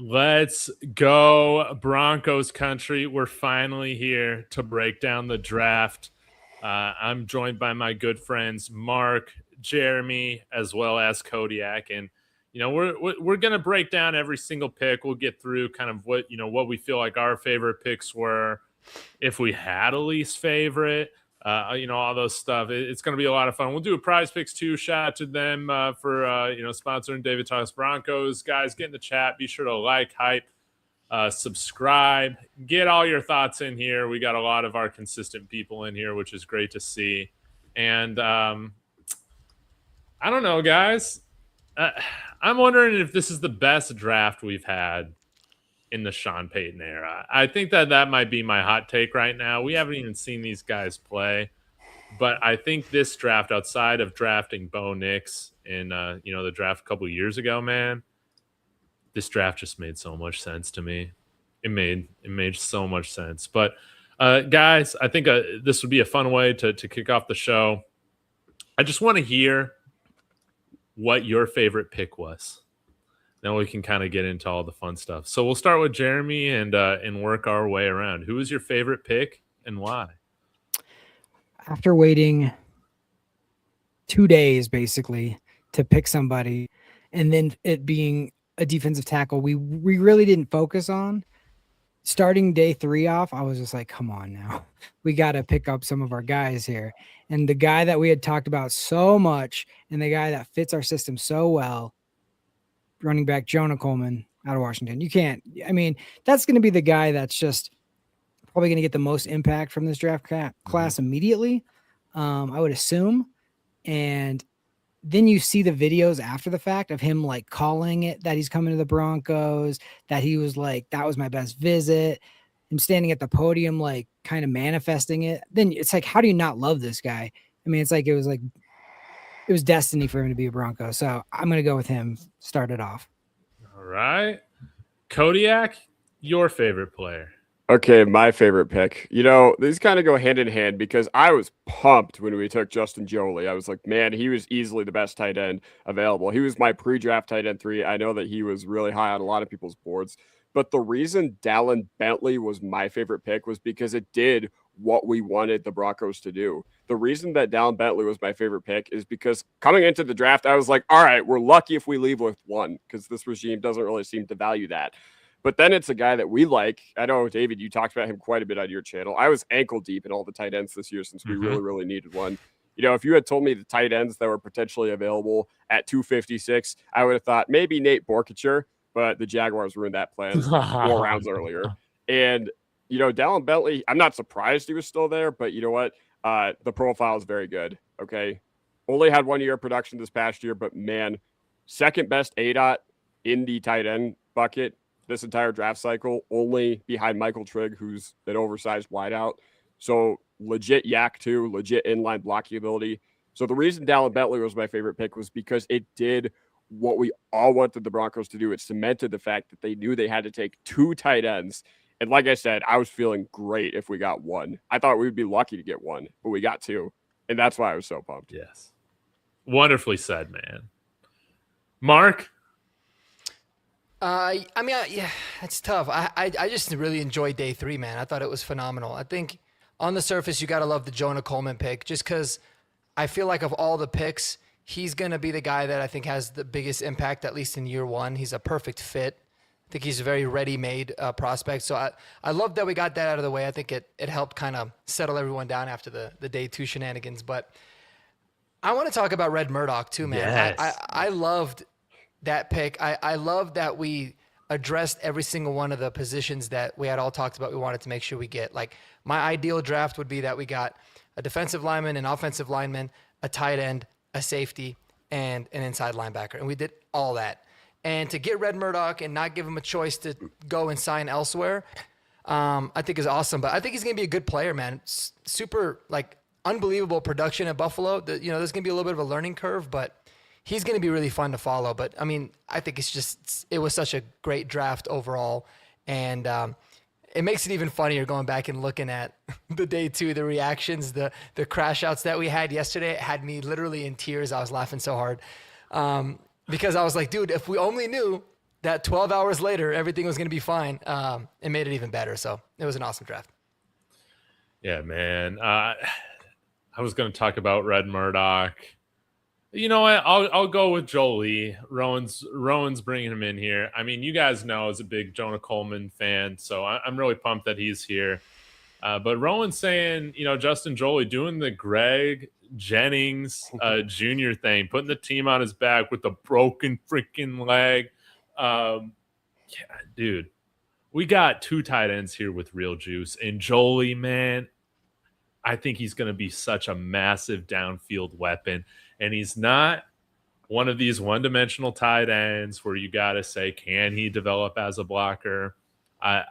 Let's go Broncos country. We're finally here to break down the draft. I'm joined by my good friends Mark, Jeremy, as well as Kodiak, and we're gonna break down every single pick. We'll get through kind of what we feel like our favorite picks were, if we had a least favorite, all those stuff. It's going to be a lot of fun. We'll do a prize picks too. Shout out to them for sponsoring David Talks Broncos. Guys, get in the chat. Be sure to like, hype, subscribe. Get all your thoughts in here. We got a lot of our consistent people in here, which is great to see. And I don't know, guys. I'm wondering if this is the best draft we've had in the Sean Payton era. I think that might be my hot take right now. We haven't even seen these guys play, but I think this draft, outside of drafting Bo Nix in the draft a couple of years ago, man, this draft just made so much sense to me. It made so much sense. But guys, I think this would be a fun way to kick off the show. I just want to hear what your favorite pick was. Then we can kind of get into all the fun stuff. So we'll start with Jeremy and work our way around. Who was your favorite pick and why? After waiting 2 days basically to pick somebody, and then it being a defensive tackle we really didn't focus on, starting day 3 off, I was just like, come on now. We got to pick up some of our guys here. And the guy that we had talked about so much and the guy that fits our system so well, running back Jonah Coleman out of Washington. That's going to be the guy that's just probably going to get the most impact from this draft class immediately, I would assume. And then you see the videos after the fact of him like calling it that he's coming to the Broncos, that he was like, that was my best visit. Him standing at the podium, like kind of manifesting it. Then it's like, how do you not love this guy? It was destiny for him to be a Bronco. So I'm going to go with him. Start it off. All right. Kodiak, your favorite player. Okay, my favorite pick. These kind of go hand in hand because I was pumped when we took Justin Jolie. I was like, man, he was easily the best tight end available. He was my pre-draft tight end 3. I know that he was really high on a lot of people's boards. But the reason Dallin Bentley was my favorite pick was because it did what we wanted the Broncos to do. The reason that Dallin Bentley was my favorite pick is because coming into the draft, I was like, all right, we're lucky if we leave with 1 because this regime doesn't really seem to value that. But then it's a guy that we like. I know, David, you talked about him quite a bit on your channel. I was ankle deep in all the tight ends this year since we really, really needed one. If you had told me the tight ends that were potentially available at 256, I would have thought maybe Nate Borkature, but the Jaguars ruined that plan 4 rounds earlier. And Dallin Bentley, I'm not surprised he was still there, but you know what? The profile is very good. Okay. Only had 1 year of production this past year, but man, second best ADOT in the tight end bucket this entire draft cycle, only behind Michael Trigg, who's an oversized wideout. So legit yak too, legit inline blocking ability. So the reason Dallin Bentley was my favorite pick was because it did what we all wanted the Broncos to do. It cemented the fact that they knew they had to take 2 tight ends. And like I said, I was feeling great if we got 1. I thought we would be lucky to get 1, but we got 2. And that's why I was so pumped. Yes. Wonderfully said, man. Mark? Yeah, it's tough. I just really enjoyed day 3, man. I thought it was phenomenal. I think on the surface, you got to love the Jonah Coleman pick just because I feel like of all the picks, he's going to be the guy that I think has the biggest impact, at least in year 1. He's a perfect fit. I think he's a very ready-made prospect. So I love that we got that out of the way. I think it helped kind of settle everyone down after the day 2 shenanigans. But I want to talk about Red Murdoch too, man. Yes. I loved that pick. I love that we addressed every single one of the positions that we had all talked about we wanted to make sure we get. Like, my ideal draft would be that we got a defensive lineman, an offensive lineman, a tight end, a safety, and an inside linebacker. And we did all that. And to get Red Murdoch and not give him a choice to go and sign elsewhere, I think is awesome. But I think he's going to be a good player, man. Super, unbelievable production at Buffalo. There's going to be a little bit of a learning curve, but he's going to be really fun to follow. But, I think it was such a great draft overall. And it makes it even funnier going back and looking at the day 2, the reactions, the crash outs that we had yesterday. It had me literally in tears. I was laughing so hard. Because I was like, dude, if we only knew that 12 hours later, everything was going to be fine. It made it even better. So it was an awesome draft. Yeah, man. I was going to talk about Red Murdoch. You know what? I'll go with Jolie. Rowan's bringing him in here. I mean, you guys know I was a big Jonah Coleman fan, so I'm really pumped that he's here. But Rowan's saying, Justin Jolie doing the Greg Jennings Jr. thing, putting the team on his back with the broken freaking leg. Yeah, dude, we got 2 tight ends here with real juice. And Jolie, man, I think he's going to be such a massive downfield weapon. And he's not one of these one-dimensional tight ends where you got to say, can he develop as a blocker? I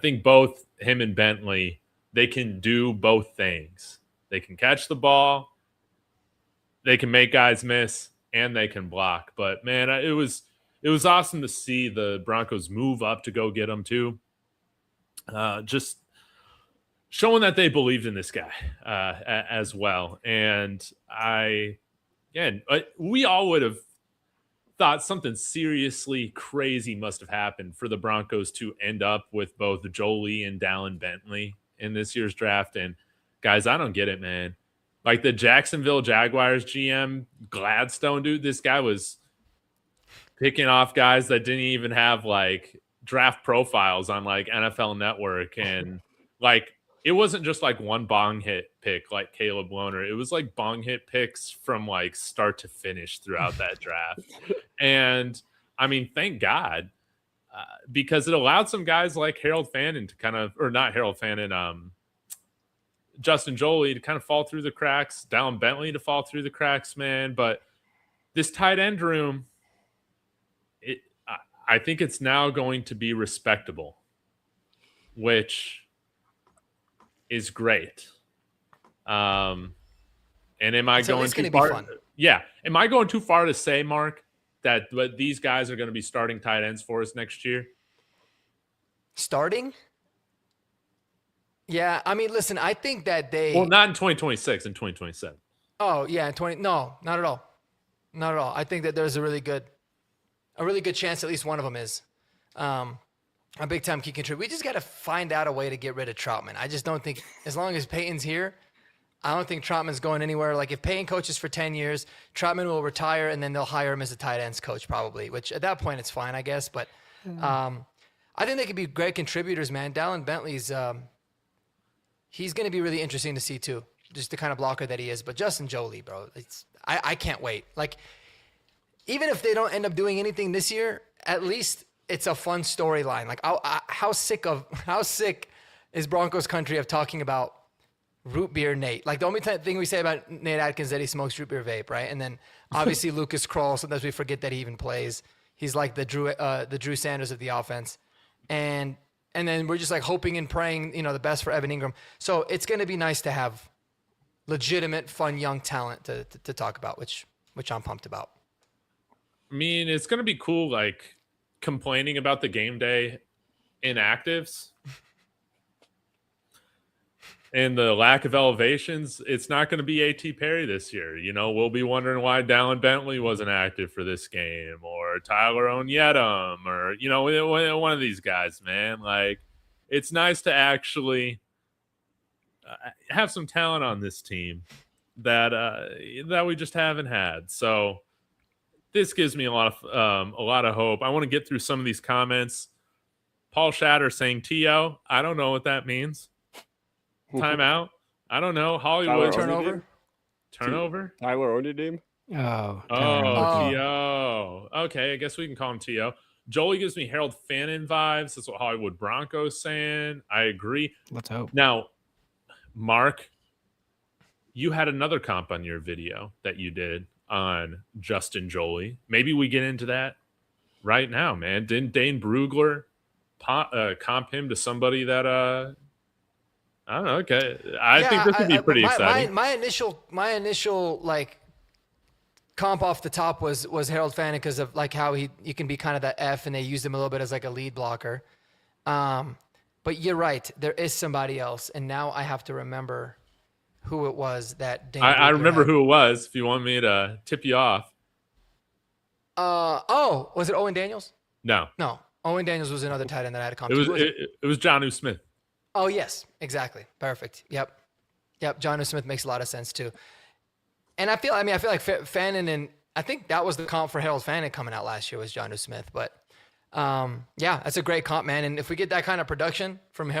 think both him and Bentley, they can do both things. They can catch the ball, they can make guys miss, and they can block. But, man, it was awesome to see the Broncos move up to go get him, too. Just showing that they believed in this guy as well. And we all would have thought something seriously crazy must have happened for the Broncos to end up with both Jolie and Dallin Bentley in this year's draft. And guys, I don't get it, man. Like the Jacksonville Jaguars GM Gladstone, dude, this guy was picking off guys that didn't even have like draft profiles on like NFL Network. And like, it wasn't just like one bong hit pick like Caleb Lohner. It was like bong hit picks from like start to finish throughout that draft. And I mean, thank God, because it allowed some guys like Harold Fannin to kind of, or not Harold Fannin, Justin Jolie to kind of fall through the cracks, Dallin Bentley to fall through the cracks, man. But this tight end room, I think it's now going to be respectable, which is great. And am I going too far? Yeah. Am I going too far to say, Mark, that these guys are going to be starting tight ends for us next year? Starting? Yeah. I mean, listen, I think that well, not in 2026, in 2027. Oh, yeah. No, not at all. Not at all. I think that there's a really good chance at least one of them is. A big time key contributor. We just got to find out a way to get rid of Troutman. I just don't think, as long as Peyton's here, I don't think Troutman's going anywhere. Like if Peyton coaches for 10 years, Troutman will retire and then they'll hire him as a tight ends coach probably, which at that point it's fine, I guess. But I think they could be great contributors, man. Dallin Bentley's, he's going to be really interesting to see too, just the kind of blocker that he is. But Justin Jolie, bro, I can't wait. Like even if they don't end up doing anything this year, at least it's a fun storyline. Like how sick is Broncos country of talking about root beer Nate? Like the only thing we say about Nate Atkins is that he smokes root beer vape, right? And then obviously Lucas Kroll. Sometimes we forget that he even plays. He's like the Drew Sanders of the offense, and then we're just like hoping and praying, the best for Evan Ingram. So it's going to be nice to have legitimate, fun, young talent to talk about, which I'm pumped about. I mean, it's going to be cool, like complaining about the game day inactives and the lack of elevations. It's not going to be A.T. Perry this year. We'll be wondering why Dallin Bentley wasn't active for this game, or Tyler Onyedum, or one of these guys, man. Like, it's nice to actually have some talent on this team that we just haven't had. So this gives me a lot of hope. I want to get through some of these comments. Paul Shatter saying T.O. I don't know what that means. Timeout. I don't know. Hollywood turnover. Tyler Onyedum. Oh, T.O. Okay, I guess we can call him T.O. Jolie gives me Harold Fannin vibes. That's what Hollywood Broncos saying. I agree. Let's hope. Now, Mark, you had another comp on your video that you did on Justin Jolie. Maybe we get into that right now, man. Didn't Dane Brugler comp him to somebody that I don't know. Okay, I think this would be pretty exciting. My initial like comp off the top was Harold Fannin because of like how you can be kind of that F, and they used him a little bit as like a lead blocker. But you're right, there is somebody else, and now I have to remember who it was that Dane I remember had. who it was. If you want me to tip you off. Was it Owen Daniels? No, No, Owen Daniels was another tight end that I had a comp it to. was Who was it? it was Jonnu Smith. Oh yes, exactly. Perfect. Yep. John Smith makes a lot of sense too. And I feel like Fannin, and I think that was the comp for Harold Fannin coming out last year was John Smith. But yeah, that's a great comp, man. And if we get that kind of production from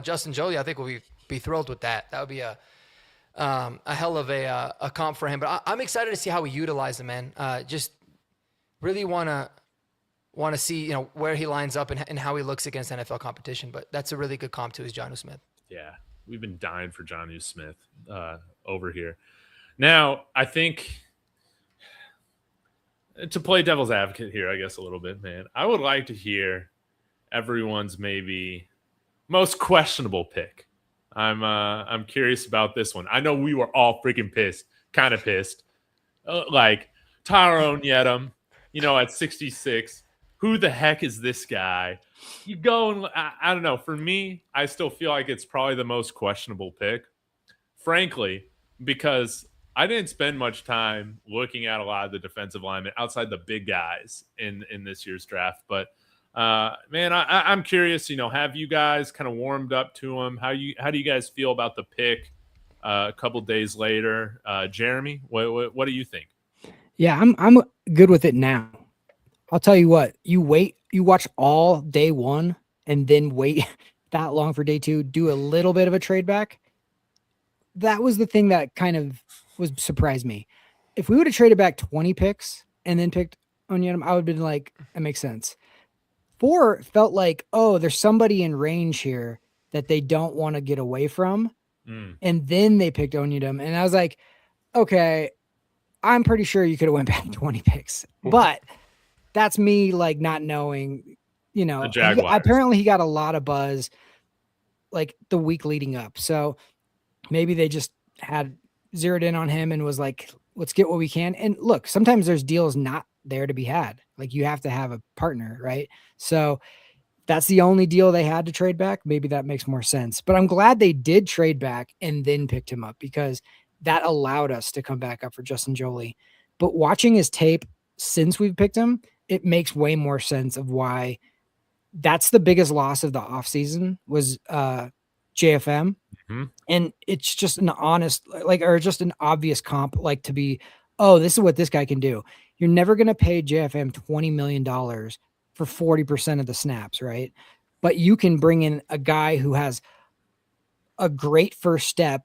Justin Jolie, I think we'll be thrilled with that. That would be a hell of a comp for him. But I'm excited to see how we utilize him, man. Just really want to see where he lines up and how he looks against NFL competition. But that's a really good comp too, is John Smith. Yeah, we've been dying for Jonnu Smith over here. Now, I think to play devil's advocate here, I guess a little bit, man, I would like to hear everyone's maybe most questionable pick. I'm curious about this one. I know we were all freaking pissed, kind of pissed. Like Tyrone Yedem, at 66. Who the heck is this guy? You go and I don't know. For me, I still feel like it's probably the most questionable pick, frankly, because I didn't spend much time looking at a lot of the defensive linemen outside the big guys in this year's draft. But man, I'm curious. Have you guys kind of warmed up to him? How do you guys feel about the pick a couple days later? Jeremy, what do you think? Yeah, I'm good with it now. I'll tell you what. You watch all day one, and then wait that long for day two. Do a little bit of a trade back. That was the thing that kind of surprised me. If we would have traded back 20 picks and then picked Onyedim, I would have been like, that makes sense. 4 felt like, oh, there's somebody in range here that they don't want to get away from. And then they picked Onyedim. And I was like, okay, I'm pretty sure you could have went back 20 picks. But that's me like not knowing, apparently he got a lot of buzz like the week leading up. So maybe they just had zeroed in on him and was like, let's get what we can. And look, sometimes there's deals not there to be had. Like you have to have a partner, right? So that's the only deal they had to trade back. Maybe that makes more sense. But I'm glad they did trade back and then picked him up because that allowed us to come back up for Justin Jolie. But watching his tape since we've picked him, it makes way more sense of why that's the biggest loss of the offseason was JFM. Mm-hmm. And it's just an honest, or just an obvious comp, to be, oh, this is what this guy can do. You're never going to pay JFM $20 million for 40% of the snaps, right? But you can bring in a guy who has a great first step,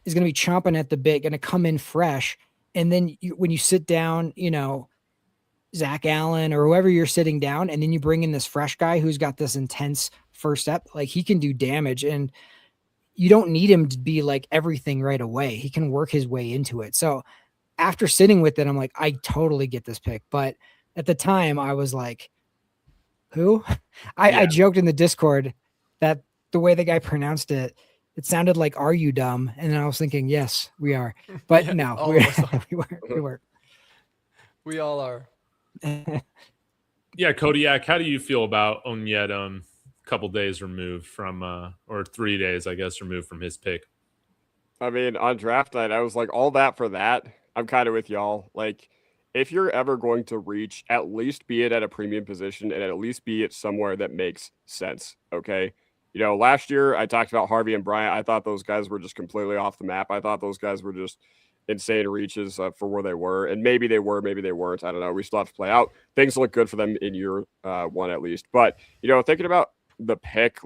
is going to be chomping at the bit, going to come in fresh. And then when you sit down, Zach Allen or whoever you're sitting down, and then you bring in this fresh guy who's got this intense first step, he can do damage. And you don't need him to be like everything right away. He can work his way into it. So after sitting with it, I'm like, I totally get this pick. But at the time I was like, who? I joked in the Discord that the way the guy pronounced it, it sounded like, are you dumb? And then I was thinking, yes, we are. But no, we weren't. We all are. Yeah, Kodiak, how do you feel about Onyedim? Couple days removed from or 3 days, I guess, removed from his pick? I mean, on draft night, I was like, all that for that. I'm kind of with y'all. Like, if you're ever going to reach, at least be it at a premium position and at least be it somewhere that makes sense. Okay. Last year I talked about Harvey and Bryant. I thought those guys were just completely off the map. I thought those guys were just insane reaches for where they were. And maybe they were, maybe they weren't. I don't know. We still have to play out. Things look good for them in year one at least. But, thinking about the pick,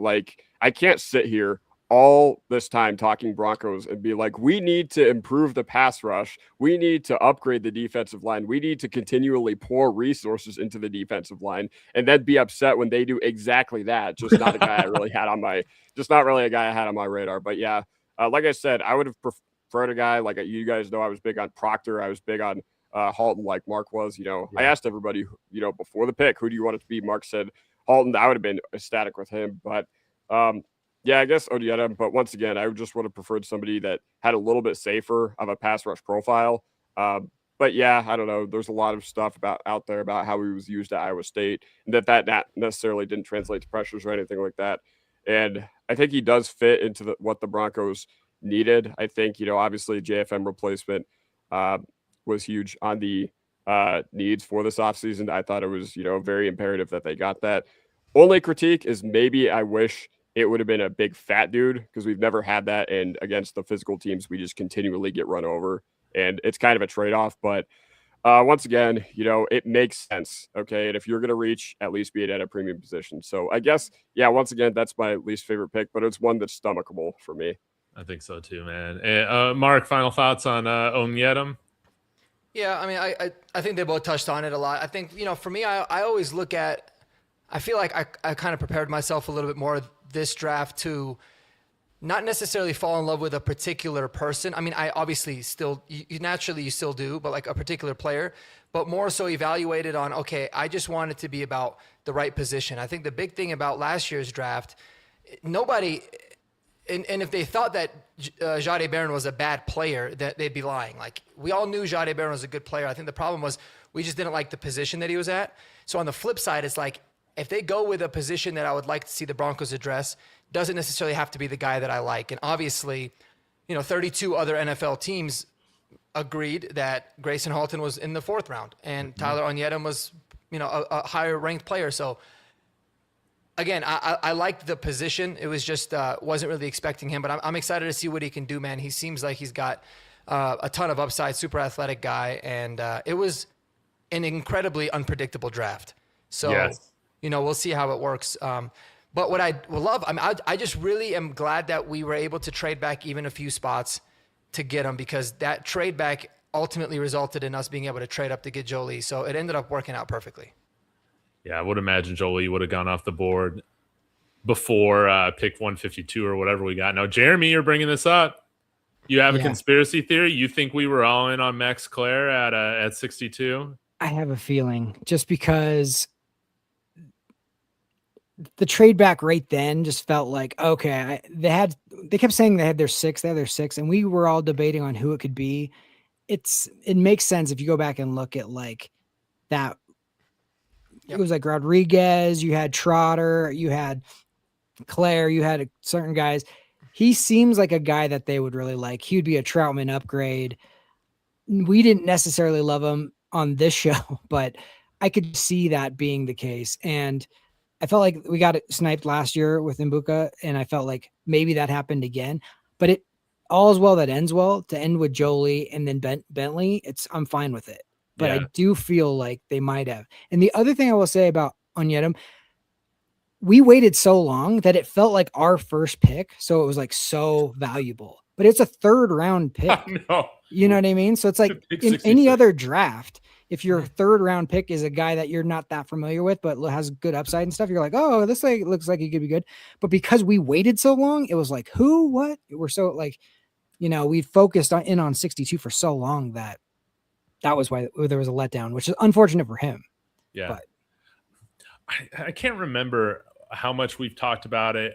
I can't sit here all this time talking Broncos and be like, we need to improve the pass rush. We need to upgrade the defensive line. We need to continually pour resources into the defensive line and then be upset when they do exactly that. Just not a guy I really had on my radar. But yeah, like I said, I would have preferred a guy like you guys know. I was big on Proctor. I was big on Halton, like Mark was. I asked everybody, before the pick, who do you want it to be? Mark said Halton. I would have been ecstatic with him, but yeah, I guess Onyedim. But once again, I just would have preferred somebody that had a little bit safer of a pass rush profile. But yeah, I don't know. There's a lot of stuff out there about how he was used at Iowa State, and that not necessarily didn't translate to pressures or anything like that. And I think he does fit into what the Broncos needed. I think obviously JFM replacement was huge on the needs for this offseason. I thought it was, very imperative that they got that. Only critique is maybe I wish it would have been a big fat dude because we've never had that. And against the physical teams, we just continually get run over. And it's kind of a trade-off. But once again, it makes sense. Okay. And if you're going to reach, at least be it at a premium position. So I guess, yeah, once again, that's my least favorite pick, but it's one that's stomachable for me. I think so too, man. And, Mark, final thoughts on Onyedem? Yeah, I mean, I think they both touched on it a lot. I think, for me, I always look at, I feel like I kind of prepared myself a little bit more this draft to not necessarily fall in love with a particular person. I mean, I obviously still, naturally you still do, but like a particular player, but more so evaluated on, okay, I just want it to be about the right position. I think the big thing about last year's draft, nobody, and if they thought that Jade Barron was a bad player, that they'd be lying. Like, we all knew Jade Barron was a good player. I think the problem was we just didn't like the position that he was at. So on the flip side, it's like, if they go with a position that I would like to see the Broncos address, doesn't necessarily have to be the guy that I like. And obviously, 32 other NFL teams agreed that Grayson Halton was in the 4th round and Tyler Onyedem was, a higher ranked player. So again, I liked the position. It was just, wasn't really expecting him, but I'm excited to see what he can do, man. He seems like he's got a ton of upside, super athletic guy. And it was an incredibly unpredictable draft. So, Yes. We'll see how it works. But what I would love, I just really am glad that we were able to trade back even a few spots to get him, because that trade back ultimately resulted in us being able to trade up to get Jolie. So it ended up working out perfectly. Yeah, I would imagine Jolie would have gone off the board before pick 152 or whatever we got. Now, Jeremy, you're bringing this up. You have a conspiracy theory? You think we were all in on Max Clare at 62? I have a feeling, just because the trade back right then just felt like, okay, they kept saying they had their 6, and we were all debating on who it could be. It makes sense if you go back and look at like that. Yep. It was like Rodriguez, you had Trotter, you had Claire, you had certain guys. He seems like a guy that they would really like. He would be a Troutman upgrade. We didn't necessarily love him on this show, but I could see that being the case. And I felt like we got it sniped last year with Mbuka, and I felt like maybe that happened again. But it all is well that ends well. To end with Jolie and then Bentley, I'm fine with it. But I do feel like they might have. And the other thing I will say about Onyedem, we waited so long that it felt like our first pick, so it was like so valuable. But it's a 3rd round pick. No. You know what I mean? So it's like in any other draft, if your 3rd round pick is a guy that you're not that familiar with, but has good upside and stuff, you're like, oh, this looks like he could be good. But because we waited so long, it was like, who, what? We're so like, we focused on 62 for so long that was why there was a letdown, which is unfortunate for him. Yeah. But I can't remember how much we've talked about it.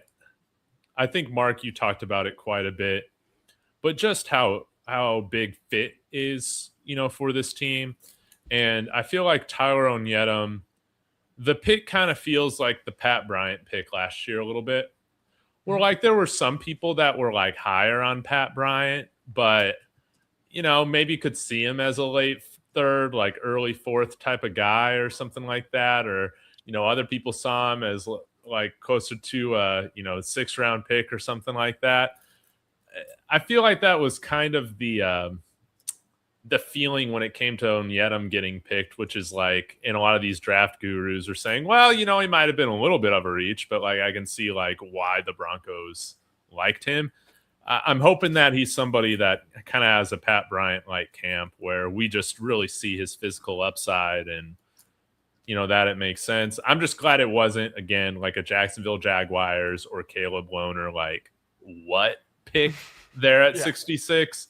I think, Mark, you talked about it quite a bit, but just how big fit is, for this team. And I feel like Tyler Onyedem, the pick kind of feels like the Pat Bryant pick last year a little bit. Where like there were some people that were like higher on Pat Bryant, but maybe could see him as a late 3rd, like early 4th type of guy or something like that. Or, other people saw him as like closer to a 6th round pick or something like that. I feel like that was kind of the feeling when it came to Onyedem getting picked, which is like, in a lot of these draft gurus are saying, well, he might have been a little bit of a reach, but like I can see like why the Broncos liked him. I'm hoping that he's somebody that kind of has a Pat Bryant like camp where we just really see his physical upside and that it makes sense. I'm just glad it wasn't, again, like a Jacksonville Jaguars or Caleb Lohner like what pick there at 66.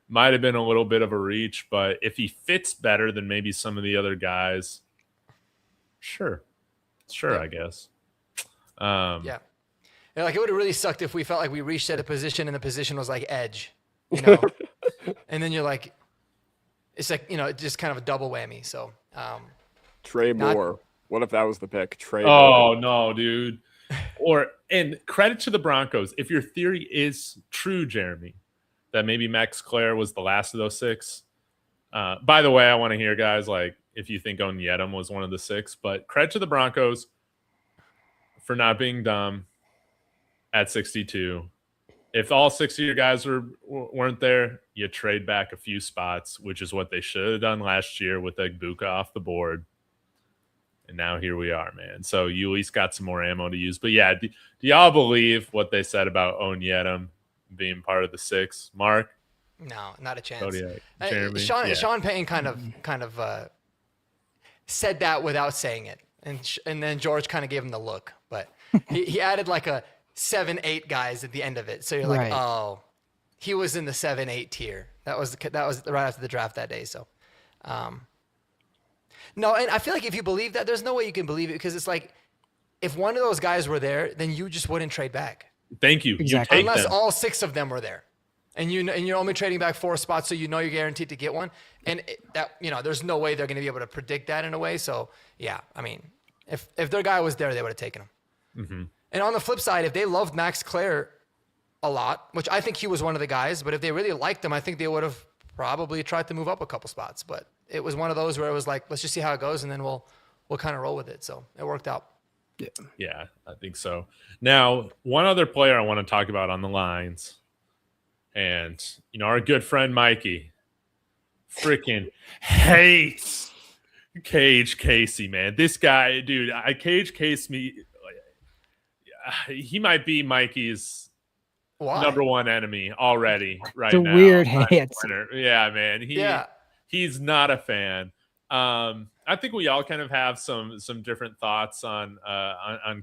Might have been a little bit of a reach, but if he fits better than maybe some of the other guys, sure, I guess. Yeah, like it would have really sucked if we felt like we reached at a position and the position was like edge, and then you're like, it's like, just kind of a double whammy. So, Trey Moore. What if that was the pick? Trey Moore. Moore. No, dude. And credit to the Broncos. If your theory is true, Jeremy, that maybe Max Clare was the last of those 6, By the way, I want to hear, guys, like if you think Onyedem was one of the 6, but credit to the Broncos for not being dumb at 62. If all 6 of your guys weren't there, you trade back a few spots, which is what they should have done last year with Egbuka off the board. And now here we are, man. So you at least got some more ammo to use. But yeah, do y'all believe what they said about Onyedem being part of the 6? Mark? No, not a chance. Kodiak, Jeremy? Sean Payton kind of said that without saying it, and then George kind of gave him the look, but he added like a 7-8 guys at the end of it. So you're like, Right. oh, he was in the 7-8 tier. That was right after the draft that day. So, no, and I feel like if you believe that, there's no way you can believe it, because it's like if one of those guys were there, then you just wouldn't trade back. Thank you. Exactly. You take Unless them. all 6 of them were there, and you're only trading back 4 spots, so you know you're guaranteed to get one. And there's no way they're going to be able to predict that in a way. So yeah, I mean, if their guy was there, they would have taken him. Mm-hmm. And on the flip side, if they loved Max Clare a lot, which I think he was one of the guys, but if they really liked him, I think they would have probably tried to move up a couple spots. But it was one of those where it was like, let's just see how it goes, and then we'll kind of roll with it. So it worked out. Yeah, I think so. Now, one other player I want to talk about on the lines, and our good friend Mikey freaking hates Cage Casey, man. This guy, dude, Cage Case me. He might be Mikey's Why? number one enemy already right It's a now. weird on hate. Twitter. Yeah, man. He's not a fan. I think we all kind of have some different thoughts on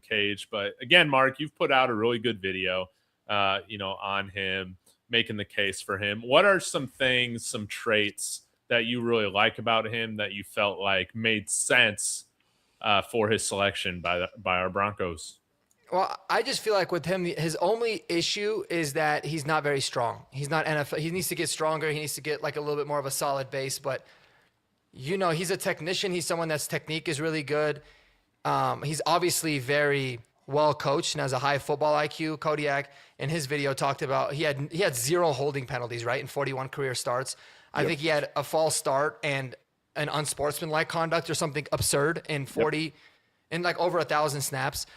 Cage, but again, Mark, you've put out a really good video, on him, making the case for him. What are some things, some traits that you really like about him that you felt like made sense for his selection by our Broncos? Well, I just feel like with him, his only issue is that he's not very strong. He's not NFL. He needs to get stronger. He needs to get like a little bit more of a solid base. But, he's a technician. He's someone that's technique is really good. He's obviously very well coached and has a high football IQ. Kodiak in his video talked about he had 0 holding penalties, right, in 41 career starts. I think he had a false start and an unsportsmanlike conduct or something absurd in 40 in like over 1,000 snaps.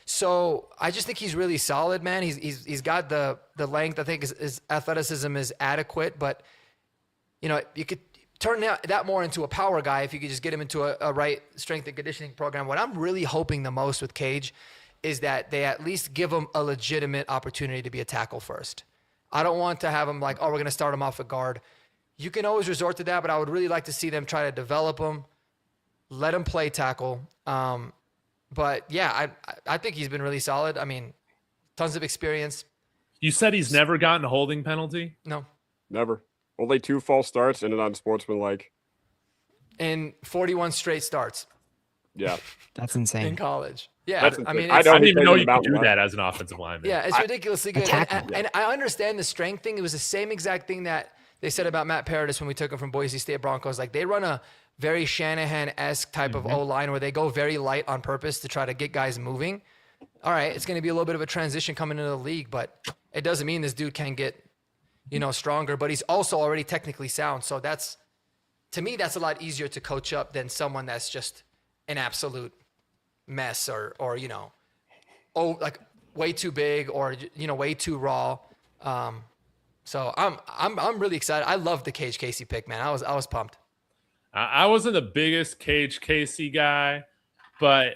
So I just think he's really solid, man. He's got the length. I think his athleticism is adequate, but you could turn that more into a power guy if you could just get him into a right strength and conditioning program. What I'm really hoping the most with Cage is that they at least give him a legitimate opportunity to be a tackle first. I don't want to have him like, oh, we're going to start him off at guard. You can always resort to that, but I would really like to see them try to develop him, let him play tackle. But yeah, I think he's been really solid. I mean, tons of experience. You said he's never gotten a holding penalty? No. Never. Only 2 false starts and an unsportsmanlike. In 41 straight starts Yeah. That's in insane. college. Yeah. That's I mean, insane. I I know didn't he even played know in you the could do Mountain that as an offensive lineman. yeah, it's ridiculously good. tackle. And I understand the strength thing. It was the same exact thing that they said about Matt Paradis when we took him from Boise State Broncos. Like, they run a very Shanahan-esque type of O-line where they go very light on purpose to try to get guys moving. All right, it's going to be a little bit of a transition coming into the league, but it doesn't mean this dude can get, stronger. But he's also already technically sound. So to me, that's a lot easier to coach up than someone that's just an absolute mess or like way too big or way too raw. So I'm really excited. I love the Cage Casey pick, man. I was pumped. I wasn't the biggest Cage Casey guy, but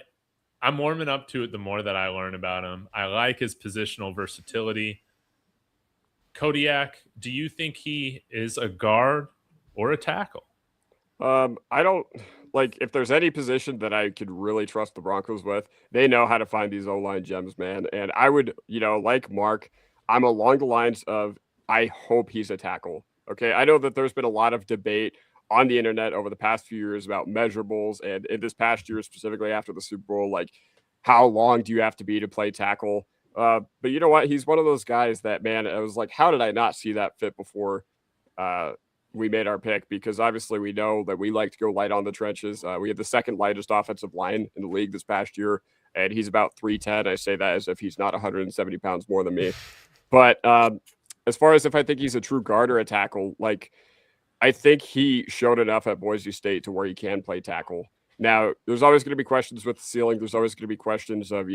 I'm warming up to it the more that I learn about him. I like his positional versatility. Kodiak, do you think he is a guard or a tackle? I don't like if there's any position that I could really trust the Broncos with, they know how to find these O-line gems, man. And I would, like Mark, I'm along the lines of I hope he's a tackle. Okay. I know that there's been a lot of debate on the internet over the past few years about measurables, and in this past year specifically after the Super Bowl, like how long do you have to be to play tackle? But you know what? He's one of those guys that, man, I was like, how did I not see that fit before we made our pick? Because obviously we know that we like to go light on the trenches. We have the second lightest offensive line in the league this past year, and he's about 310. I say that as if he's not 170 pounds more than me. But as far as if I think he's a true guard or a tackle, like I think he showed enough at Boise State to where he can play tackle. Now, there's always going to be questions with the ceiling. There's always going to be questions of,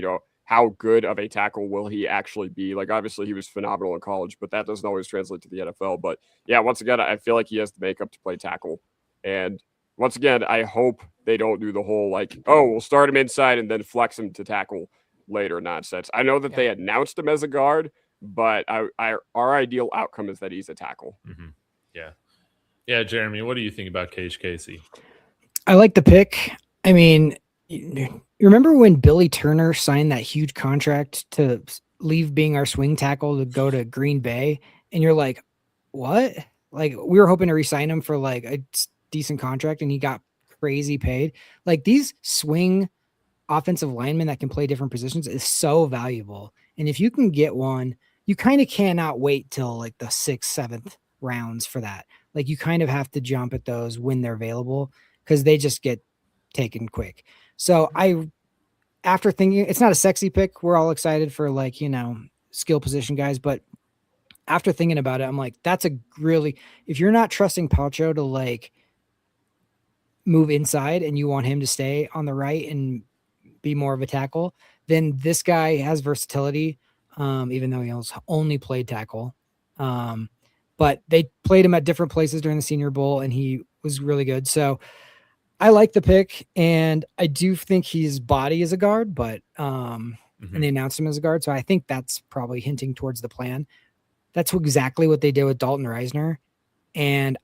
how good of a tackle will he actually be? Like, obviously, he was phenomenal in college, but that doesn't always translate to the NFL. But yeah, once again, I feel like he has the makeup to play tackle. And once again, I hope they don't do the whole like, oh, we'll start him inside and then flex him to tackle later nonsense. I know that they announced him as a guard, but our ideal outcome is that he's a tackle. Mm-hmm. Yeah. Yeah, Jeremy, what do you think about Cage Casey? I like the pick. I mean, you remember when Billy Turner signed that huge contract to leave being our swing tackle to go to Green Bay? And you're like, what? Like, we were hoping to re-sign him for like a decent contract and he got crazy paid. Like, these swing offensive linemen that can play different positions is so valuable. And if you can get one, you kind of cannot wait till like the 6th, 7th rounds for that. Like, you kind of have to jump at those when they're available because they just get taken quick. So after thinking, it's not a sexy pick. We're all excited for like, skill position guys, but after thinking about it, I'm like, that's a really, if you're not trusting Palcho to like move inside and you want him to stay on the right and be more of a tackle, then this guy has versatility. Even though he only played tackle. But they played him at different places during the Senior Bowl and he was really good. So I like the pick, and I do think his body is a guard, but and they announced him as a guard, so I think that's probably hinting towards the plan. That's exactly what they did with Dalton Reisner, and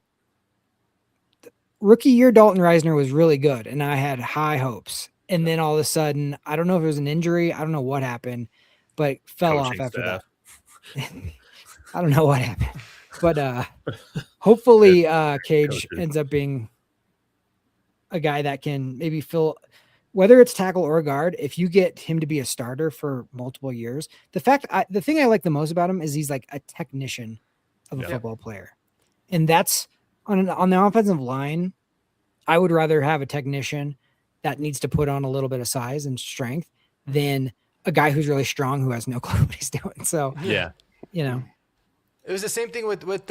rookie year Dalton Reisner was really good, and I had high hopes. And then all of a sudden, I don't know if it was an injury, I don't know what happened, but fell Coaching off after staff. that. I don't know what happened, but hopefully Cage Coaches. ends up being a guy that can maybe fill, whether it's tackle or guard. If you get him to be a starter for multiple years, the thing I like the most about him is he's like a technician of a football player, and that's on the offensive line. I would rather have a technician that needs to put on a little bit of size and strength than a guy who's really strong who has no clue what he's doing. So yeah, it was the same thing with Luke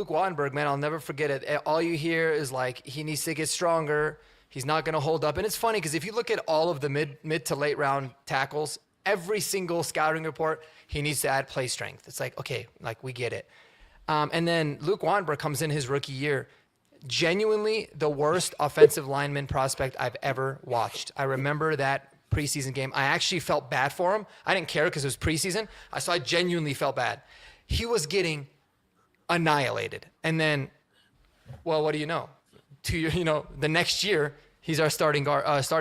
Wattenberg, man. I'll never forget it. All you hear is like, he needs to get stronger. He's not going to hold up. And it's funny because if you look at all of the mid to late round tackles, every single scouting report, he needs to add play strength. It's like, okay, like we get it. And then Luke Wattenberg comes in his rookie year, genuinely the worst offensive lineman prospect I've ever watched. I remember that preseason game. I actually felt bad for him. I didn't care because it was preseason. So I genuinely felt bad. He was getting annihilated. And then, well, what do you know? The next year, he's our starting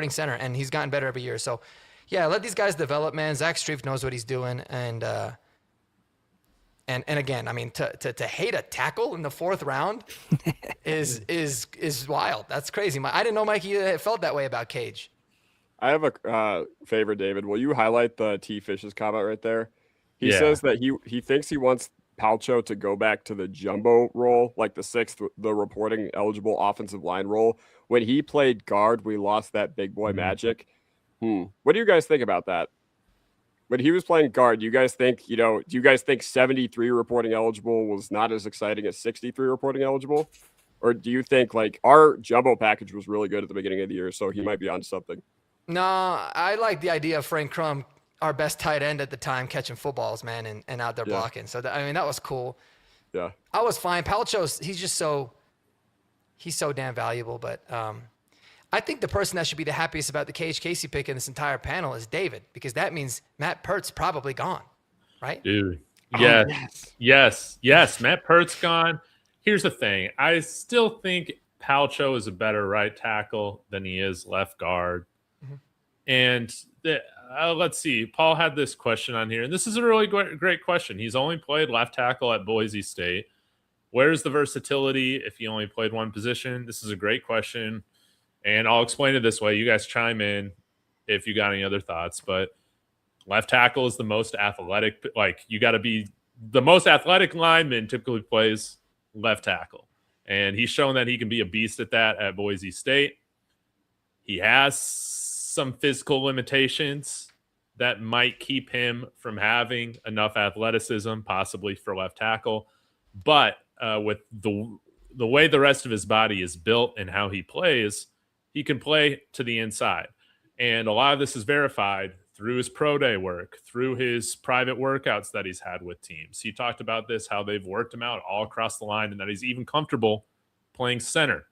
center, and he's gotten better every year. So, yeah, let these guys develop, man. Zach Strief knows what he's doing, and again, I mean, to hate a tackle in the 4th round is wild. That's crazy. I didn't know Mikey felt that way about Cage. I have a favor, David. Will you highlight the T. Fish's comment right there? He says that he thinks he wants Palcho to go back to the jumbo role, like the 6th, the reporting eligible offensive line role. When he played guard, we lost that big boy magic. What do you guys think about that? When he was playing guard, do you guys think 73 reporting eligible was not as exciting as 63 reporting eligible? Or do you think like our jumbo package was really good at the beginning of the year, so he might be on something? No, I like the idea of Frank Crum, our best tight end at the time, catching footballs, man, and out there blocking. So, that was cool. Yeah. I was fine. Palcho's, he's so damn valuable. But I think the person that should be the happiest about the Cage Casey pick in this entire panel is David, because that means Matt Peart's probably gone, right? Dude. Yes. Matt Peart's gone. Here's the thing. I still think Palcho is a better right tackle than he is left guard. And let's see. Paul had this question on here, and this is a really great question. He's only played left tackle at Boise State. Where's the versatility if he only played one position? This is a great question, and I'll explain it this way. You guys chime in if you got any other thoughts, but left tackle is the most athletic. Like, you got to be the most athletic lineman typically plays left tackle, and he's shown that he can be a beast at that at Boise State. He has some physical limitations that might keep him from having enough athleticism, possibly for left tackle. But with the the way the rest of his body is built and how he plays, he can play to the inside. And a lot of this is verified through his pro day work, through his private workouts that he's had with teams. He talked about this, how they've worked him out all across the line and that he's even comfortable playing center.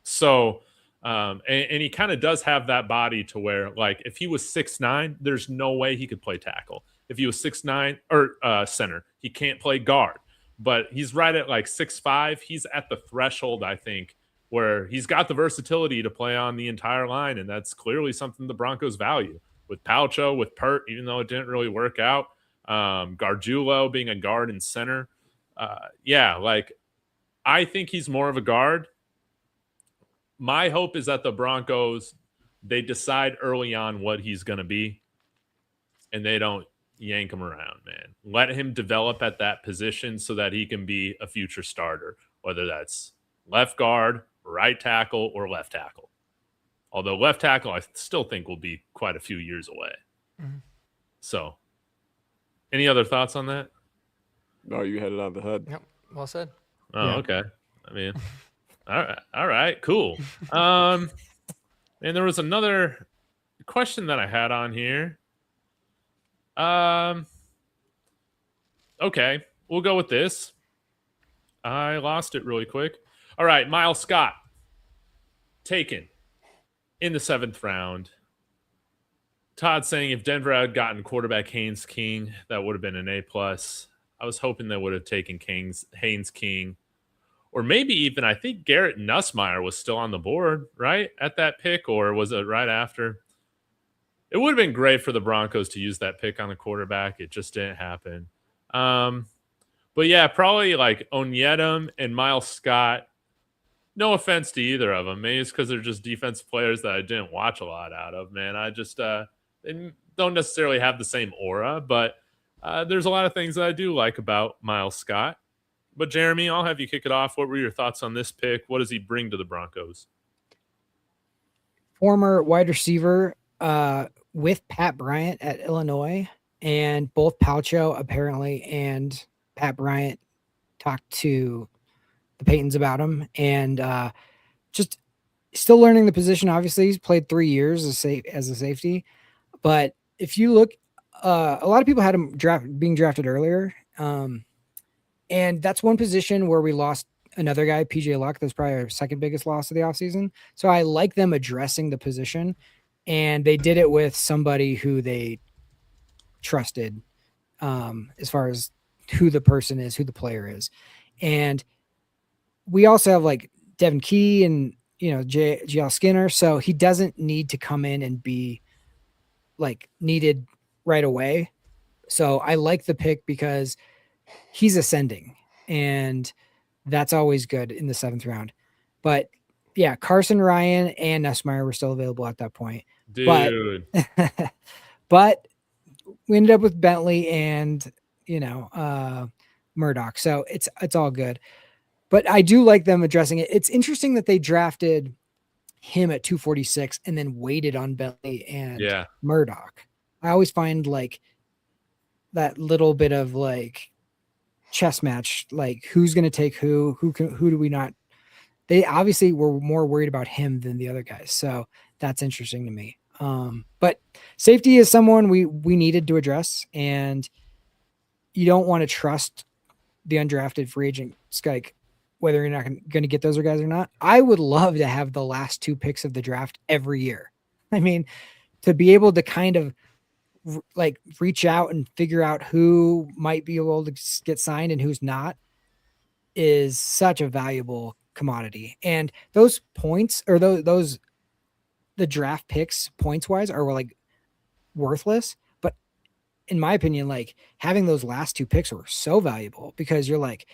So, and he kind of does have that body to where, like, if he was 6'9", there's no way he could play tackle. If he was 6'9", or center, he can't play guard. But he's right at like 6'5". He's at the threshold, I think, where he's got the versatility to play on the entire line, and that's clearly something the Broncos value. With Palcho, with Pert, even though it didn't really work out, Gargiulo being a guard and center. Like, I think he's more of a guard. My hope is that the Broncos, they decide early on what he's going to be, and they don't yank him around, man. Let him develop at that position so that he can be a future starter, whether that's left guard, right tackle, or left tackle. Although left tackle, I still think will be quite a few years away. Mm-hmm. So, any other thoughts on that? No, you had it on the head. Yep, well said. Oh, yeah. Okay. I mean, all right, cool. And there was another question that I had on here. Okay, we'll go with this. I lost it really quick. All right, Miles Scott, taken in the 7th round. Todd saying if Denver had gotten quarterback Haynes King, that would have been an A+. I was hoping they would have taken Haynes King. Or maybe even, I think Garrett Nussmeier was still on the board, right, at that pick, or was it right after? It would have been great for the Broncos to use that pick on the quarterback. It just didn't happen. But yeah, probably like Onyedem and Miles Scott. No offense to either of them. Maybe it's because they're just defensive players that I didn't watch a lot out of, man. I just they don't necessarily have the same aura, but there's a lot of things that I do like about Miles Scott. But Jeremy, I'll have you kick it off. What were your thoughts on this pick? What does he bring to the Broncos? Former wide receiver with Pat Bryant at Illinois, and both Palcho apparently and Pat Bryant talked to the Paytons about him, and just still learning the position. Obviously, he's played 3 years as a safety, but if you look, a lot of people had him being drafted earlier, and that's one position where we lost another guy, PJ Luck. That's probably our second biggest loss of the offseason. So I like them addressing the position, and they did it with somebody who they trusted as far as who the person is, who the player is. And we also have like Devin Key and, JL Skinner. So he doesn't need to come in and be like needed right away. So I like the pick because he's ascending, and that's always good in the 7th round. But yeah, Carson Ryan and Nussmeier were still available at that point. Dude. But we ended up with Bentley and, Murdoch. So it's all good. But I do like them addressing it. It's interesting that they drafted him at 246 and then waited on Bentley and Murdoch. I always find like that little bit of like chess match, like who's going to take who do we not? They obviously were more worried about him than the other guys. So that's interesting to me. But safety is someone we needed to address, and you don't want to trust the undrafted free agent Skyke, whether you're not going to get those guys or not. I would love to have the last 2 picks of the draft every year. I mean, to be able to kind of like reach out and figure out who might be able to get signed and who's not is such a valuable commodity. And those points, or those the draft picks points wise are like worthless. But in my opinion, like having those last 2 picks were so valuable, because you're like,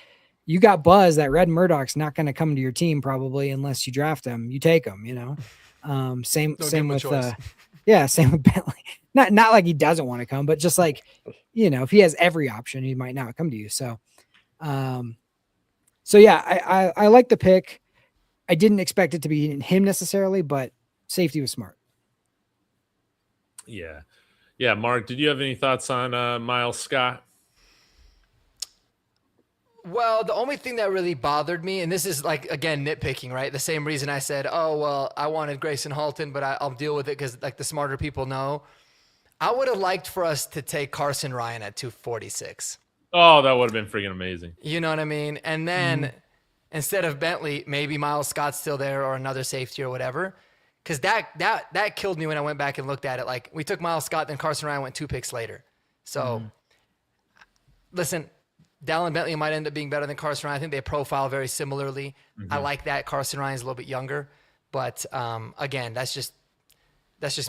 you got buzz that Red Murdoch's not going to come to your team probably unless you draft him. You take him, same with same with Bentley. Not like he doesn't want to come, but just like, if he has every option, he might not come to you. So, yeah, I like the pick. I didn't expect it to be him necessarily, but safety was smart. Yeah. Mark, did you have any thoughts on Miles Scott? Well, the only thing that really bothered me, and this is like, again, nitpicking, right? The same reason I said, oh, well, I wanted Grayson Halton, but I'll deal with it because like the smarter people know. I would have liked for us to take Carson Ryan at 246. Oh, that would have been freaking amazing. You know what I mean? And then instead of Bentley, maybe Miles Scott's still there or another safety or whatever. Because that killed me when I went back and looked at it. Like we took Miles Scott, then Carson Ryan went 2 picks later. So listen, Dallin Bentley might end up being better than Carson Ryan. I think they profile very similarly. I like that. Carson Ryan's a little bit younger. But again, that's just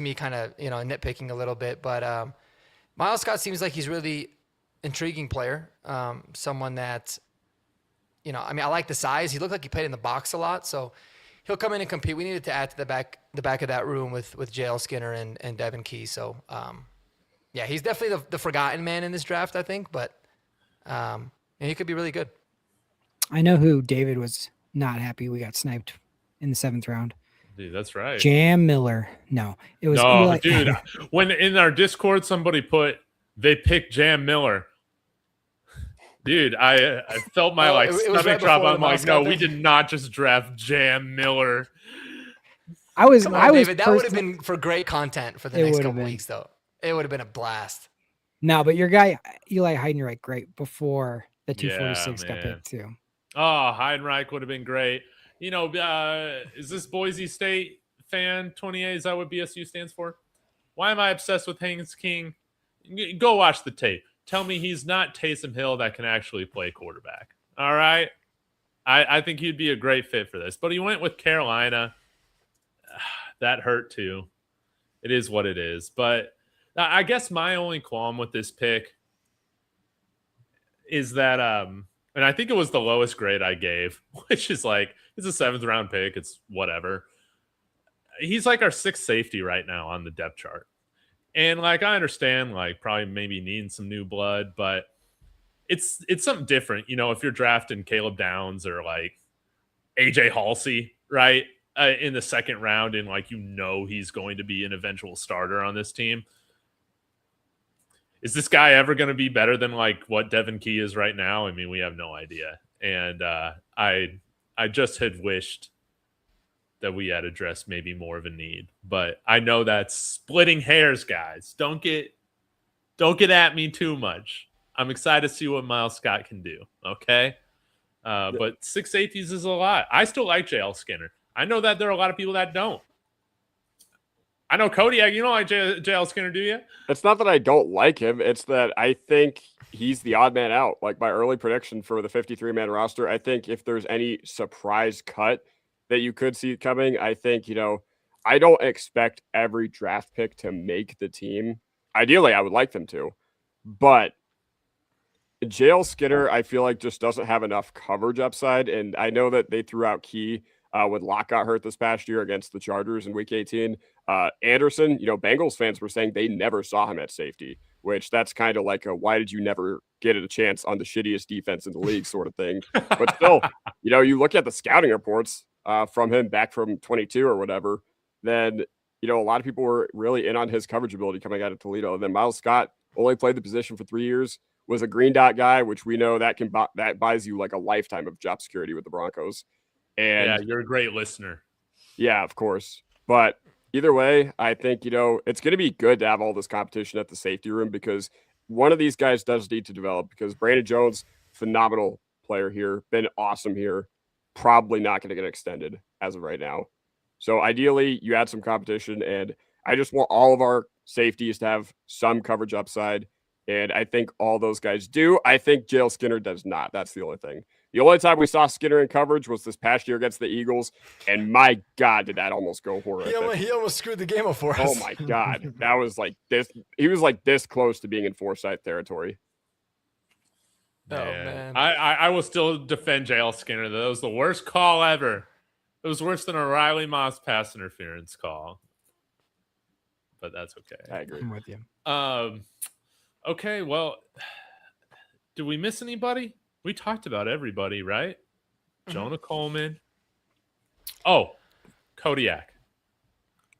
me kind of, nitpicking a little bit. But Miles Scott seems like he's really intriguing player. Someone that, I like the size. He looked like he played in the box a lot. So he'll come in and compete. We needed to add to the back of that room with JL Skinner and Devin Key. So, yeah, he's definitely the forgotten man in this draft, I think. But he could be really good. I know who David was not happy we got sniped in the 7th round. Dude, that's right. Jam Miller. No, it was no, dude. When in our Discord somebody put they picked Jam Miller. Dude, I felt my stomach right drop. I'm Miles like, no, Scott we did not just draft Jam Miller. Come on, David, that would have been for great content for the next couple weeks, though. It would have been a blast. No, but your guy Eli Heidenreich, great before the 246 got picked too. Oh, Heidenreich would have been great. Is this Boise State fan 28? Is that what BSU stands for? Why am I obsessed with Haynes King? Go watch the tape. Tell me he's not Taysom Hill that can actually play quarterback. All right? I think he'd be a great fit for this. But he went with Carolina. That hurt too. It is what it is. But I guess my only qualm with this pick is that and I think it was the lowest grade I gave, which is like, it's a 7th round pick. It's whatever. He's like our 6th safety right now on the depth chart. And like, I understand like probably maybe needing some new blood, but it's something different. If you're drafting Caleb Downs or like AJ Halsey, right? In the 2nd round and like, he's going to be an eventual starter on this team. Is this guy ever going to be better than like what Devin Key is right now? I mean, we have no idea. And I just had wished that we had addressed maybe more of a need, but I know that's splitting hairs, guys. Don't get at me too much. I'm excited to see what Miles Scott can do. Okay. But 6 safeties is a lot. I still like JL Skinner. I know that there are a lot of people that don't. I know Kodiak, you don't like JL Skinner, do you? It's not that I don't like him. It's that I think he's the odd man out. Like my early prediction for the 53-man roster, I think if there's any surprise cut that you could see coming, I think, I don't expect every draft pick to make the team. Ideally, I would like them to. But JL Skinner, I feel like just doesn't have enough coverage upside. And I know that they threw out Key when Locke got hurt this past year against the Chargers in Week 18. Anderson, Bengals fans were saying they never saw him at safety, which that's kind of like a why did you never get a chance on the shittiest defense in the league sort of thing. But still, you look at the scouting reports from him back from 22 or whatever, then, a lot of people were really in on his coverage ability coming out of Toledo. And then Miles Scott only played the position for 3 years, was a green dot guy, which we know that that buys you like a lifetime of job security with the Broncos. And yeah, you're a great listener. Yeah, of course. But either way, I think, it's going to be good to have all this competition at the safety room because one of these guys does need to develop because Brandon Jones, phenomenal player here, been awesome here, probably not going to get extended as of right now. So ideally, you add some competition, and I just want all of our safeties to have some coverage upside, and I think all those guys do. I think JL Skinner does not. That's the only thing. The only time we saw Skinner in coverage was this past year against the Eagles, and my God, did that almost go horrific. He almost screwed the game up for us. Oh, my God. That was like this. He was like this close to being in Forsyth territory. Oh, man. I will still defend JL Skinner. That was the worst call ever. It was worse than a Riley Moss pass interference call. But that's okay. I agree. I'm with you. Okay, well, did we miss anybody? We talked about everybody, right? Jonah Coleman. Oh, Kodiak.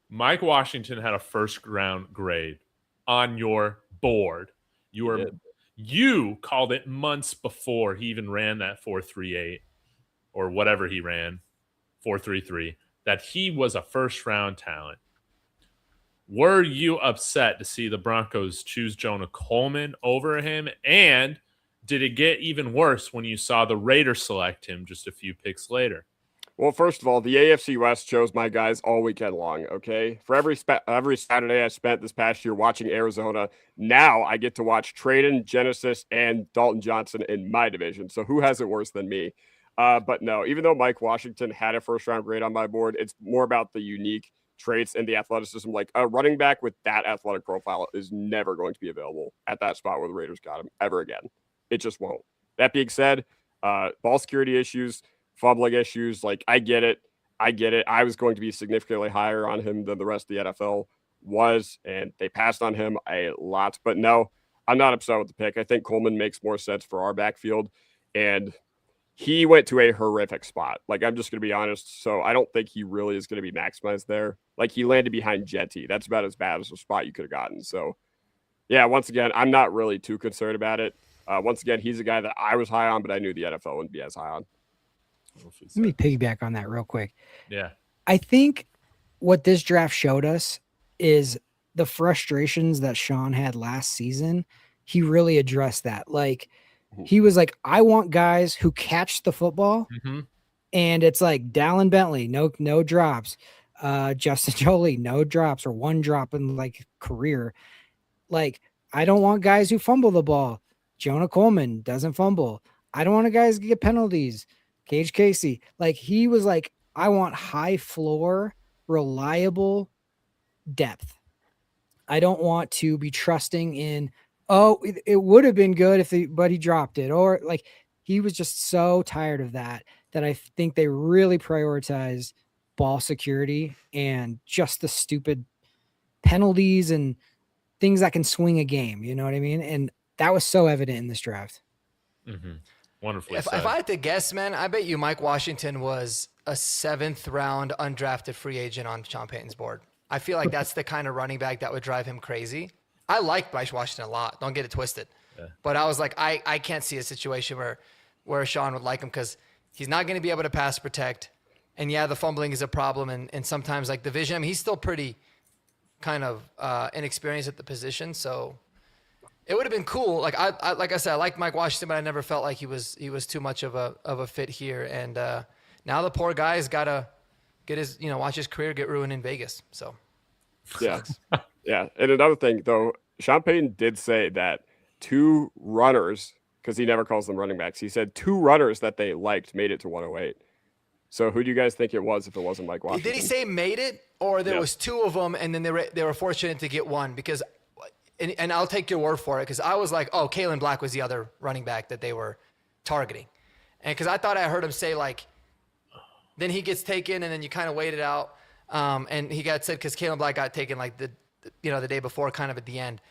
Mike Washington had a 1st round grade on your board. You You called it months before he even ran that 4.38 or whatever he ran, 4.33, that he was a first-round talent. Were you upset to see the Broncos choose Jonah Coleman over him? And did it get even worse when you saw the Raiders select him just a few picks later? Well, first of all, the AFC West chose my guys all weekend long, okay? For every Saturday I spent this past year watching Arizona, now I get to watch Traden, Genesis, and Dalton Johnson in my division. So who has it worse than me? But no, even though Mike Washington had a first-round grade on my board, it's more about the unique traits and the athleticism. Like a running back with that athletic profile is never going to be available at that spot where the Raiders got him ever again. It just won't. That being said, ball security issues, fumbling issues, like I get it. I was going to be significantly higher on him than the rest of the NFL was, and they passed on him a lot. But no, I'm not upset with the pick. I think Coleman makes more sense for our backfield, and he went to a horrific spot. Like, I'm just going to be honest. So I don't think he really is going to be maximized there. Like, he landed behind Jetty. That's about as bad as a spot you could have gotten. So, yeah, once again, I'm not really too concerned about it. Once again, he's a guy that I was high on, but I knew the NFL wouldn't be as high on. Let me piggyback on that real quick. Yeah. I think what this draft showed us is the frustrations that Sean had last season. He really addressed that. Like, he was like, I want guys who catch the football. Mm-hmm. And it's like Dallin Bentley, no drops. Justin Jolie, no drops or one drop in like career. Like, I don't want guys who fumble the ball. Jonah Coleman doesn't fumble. I don't want guys to get penalties. Cage Casey, like he was like, I want high floor, reliable depth. I don't want to be trusting in, it would have been good but he dropped it. Or like he was just so tired of that I think they really prioritize ball security and just the stupid penalties and things that can swing a game. You know what I mean? And that was so evident in this draft. Mm-hmm. Wonderfully If said. I had to guess, man, I bet you Mike Washington was a 7th round undrafted free agent on Sean Payton's board. I feel like that's the kind of running back that would drive him crazy. I like Mike Washington a lot. Don't get it twisted. Yeah. But I was like, I can't see a situation where Sean would like him because he's not going to be able to pass protect. And yeah, the fumbling is a problem. And sometimes like the vision, I mean, he's still pretty kind of inexperienced at the position. So it would have been cool. Like I said, I liked Mike Washington, but I never felt like he was too much of a fit here. And now the poor guy's got to get his, watch his career get ruined in Vegas. So yeah, yeah. And another thing though, Sean Payton did say that 2 runners, because he never calls them running backs, he said 2 runners that they liked made it to 108. So who do you guys think it was if it wasn't Mike Washington? Did he say made it, or there was 2 of them and then they were fortunate to get one? Because and I'll take your word for it, because I was like, oh, Kalen Black was the other running back that they were targeting. And because I thought I heard him say, like, then he gets taken and then you kind of wait it out. And he got said because Kalen Black got taken like the day before, kind of at the end.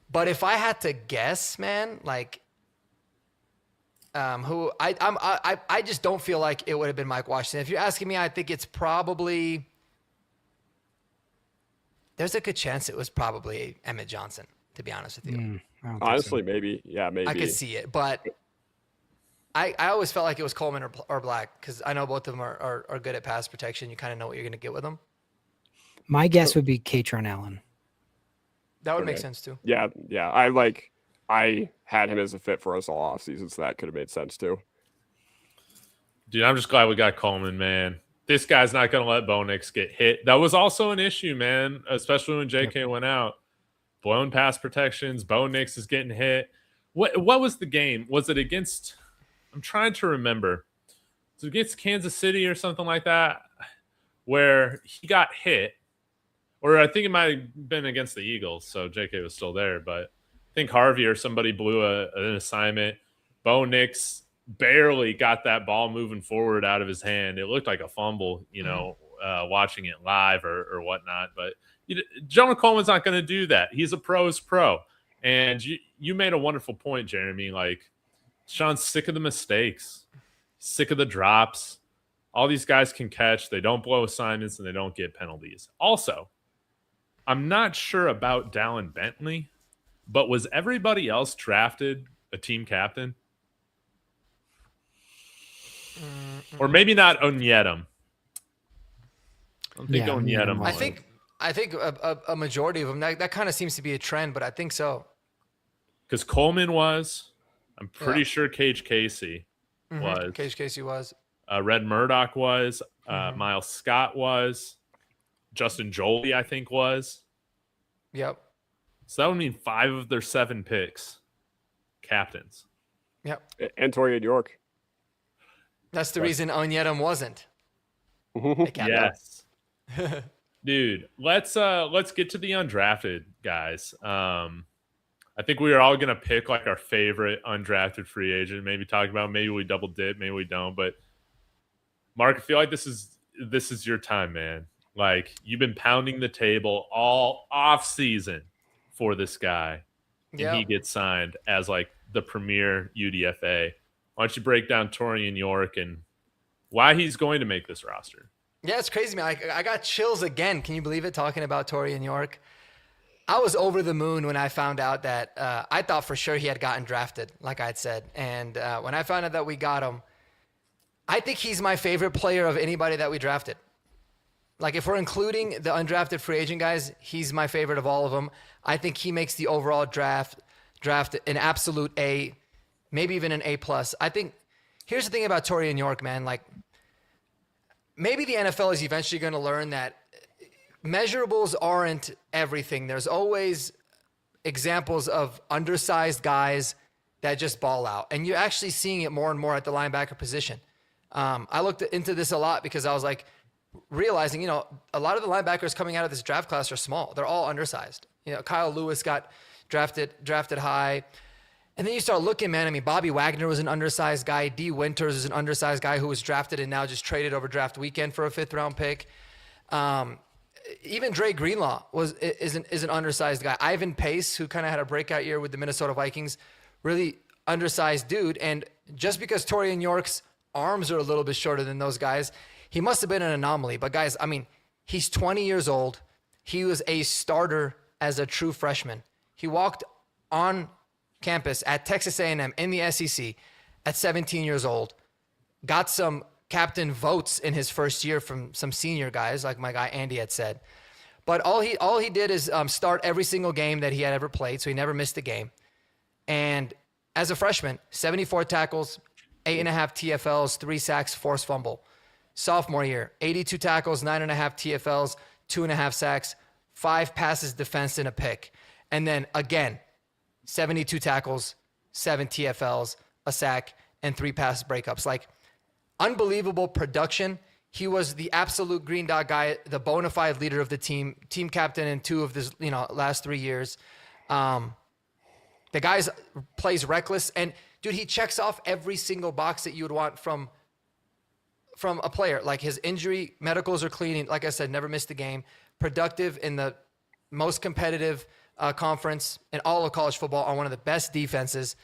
But if I had to guess, man, like, who I just don't feel like it would have been Mike Washington. If you're asking me, I think it's probably, there's a good chance it was probably Emmett Johnson, to be honest with you. Honestly, so. Maybe. Yeah, maybe. I could see it, but I always felt like it was Coleman or Black, because I know both of them are good at pass protection. You kind of know what you're going to get with them. My guess would be Katron Allen. That would make sense too. Yeah. I had him as a fit for us all offseason, so that could have made sense too. Dude, I'm just glad we got Coleman, man. This guy's not going to let Bo Nix get hit. That was also an issue, man, especially when JK went out. Blown pass protections. Bo Nix is getting hit. What was the game? Was it against – I'm trying to remember. Was it against Kansas City or something like that where he got hit? Or I think it might have been against the Eagles, so JK was still there. But I think Harvey or somebody blew an assignment. Bo Nix barely got that ball moving forward out of his hand. It looked like a fumble, watching it live or whatnot. But Jonah Coleman's not going to do that. He's a pro's pro. And you made a wonderful point, Jeremy. Like, Sean's sick of the mistakes, sick of the drops. All these guys can catch. They don't blow assignments, and they don't get penalties. Also, I'm not sure about Dallin Bentley. But was everybody else drafted a team captain? Or maybe not Onyedem. I don't think Yeah, Onyedem Onyedem was. I think a majority of them, that kind of seems to be a trend, but I think so. Because Coleman was. I'm pretty Yeah. sure Cage Casey was. Cage Casey was. Red Murdoch was. Mhm. Miles Scott was. Justin Jolie, I think, was. Yep. So that would mean 5 of their 7 picks, captains. Yep. And Torian York. That's the reason Onyedem wasn't. a captain. Yes. Dude, let's get to the undrafted guys. I think we are all gonna pick like our favorite undrafted free agent. Maybe talk about, maybe we double dip, maybe we don't. But Mark, I feel like this is your time, man. Like, you've been pounding the table all off season for this guy, and he Yeah. gets signed as like the premier UDFA. Why don't you break down Torian York and why he's going to make this roster? Yeah, it's crazy, man. I got chills again. Can you believe it? Talking about Torian York. I was over the moon when I found out that I thought for sure he had gotten drafted, like I had said. And when I found out that we got him, I think he's my favorite player of anybody that we drafted. Like, if we're including the undrafted free agent guys, he's my favorite of all of them. I think he makes the overall draft an absolute A, maybe even an A+. I think here's the thing about Torian York, man. Like, maybe the NFL is eventually going to learn that measurables aren't everything. There's always examples of undersized guys that just ball out. And you're actually seeing it more and more at the linebacker position. I looked into this a lot because I was like realizing, a lot of the linebackers coming out of this draft class are small. They're all undersized. Kyle Lewis got drafted high. And then you start looking, man. I mean, Bobby Wagner was an undersized guy. D. Winters is an undersized guy who was drafted and now just traded over draft weekend for a 5th-round pick. Even Dre Greenlaw is an undersized guy. Ivan Pace, who kind of had a breakout year with the Minnesota Vikings, really undersized dude. And just because Torian York's arms are a little bit shorter than those guys, he must have been an anomaly. But guys, I mean, he's 20 years old. He was a starter as a true freshman. He walked on campus at Texas A&M in the SEC at 17 years old, got some captain votes in his first year from some senior guys, like my guy Andy had said. But all he did is start every single game that he had ever played, so he never missed a game. And as a freshman, 74 tackles, 8.5 TFLs, 3 sacks, forced fumble. Sophomore year, 82 tackles, 9.5 TFLs, 2.5 sacks, 5 passes defensed and a pick. And then again, 72 tackles, 7 TFLs, a sack, and 3 pass breakups. Like, unbelievable production. He was the absolute green dot guy, the bona fide leader of the team captain in 2 of the last 3 years. The guy plays reckless, and dude, he checks off every single box that you would want from a player. Like, his injury medicals are clean. Like I said, never missed a game. Productive in the most competitive conference in all of college football on one of the best defenses.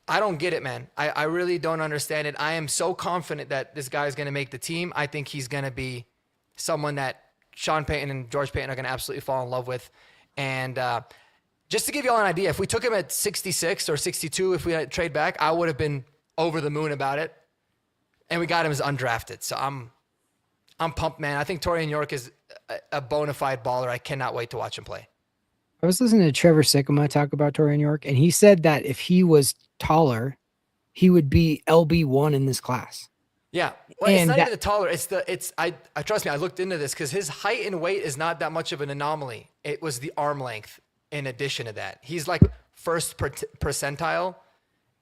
I don't get it, man. I really don't understand it. I am so confident that this guy is going to make the team. I think he's going to be someone that Sean Payton and George Payton are going to absolutely fall in love with. And just to give you all an idea, if we took him at 66 or 62, if we had trade back, I would have been over the moon about it. And we got him as undrafted. So I'm pumped, man. I think Torian York is a bona fide baller. I cannot wait to watch him play. I was listening to Trevor Sikkema talk about Torian York, and he said that if he was taller, he would be LB1 in this class. Yeah. Well, it's not even the taller. I trust me, I looked into this because his height and weight is not that much of an anomaly. It was the arm length in addition to that. He's like first percentile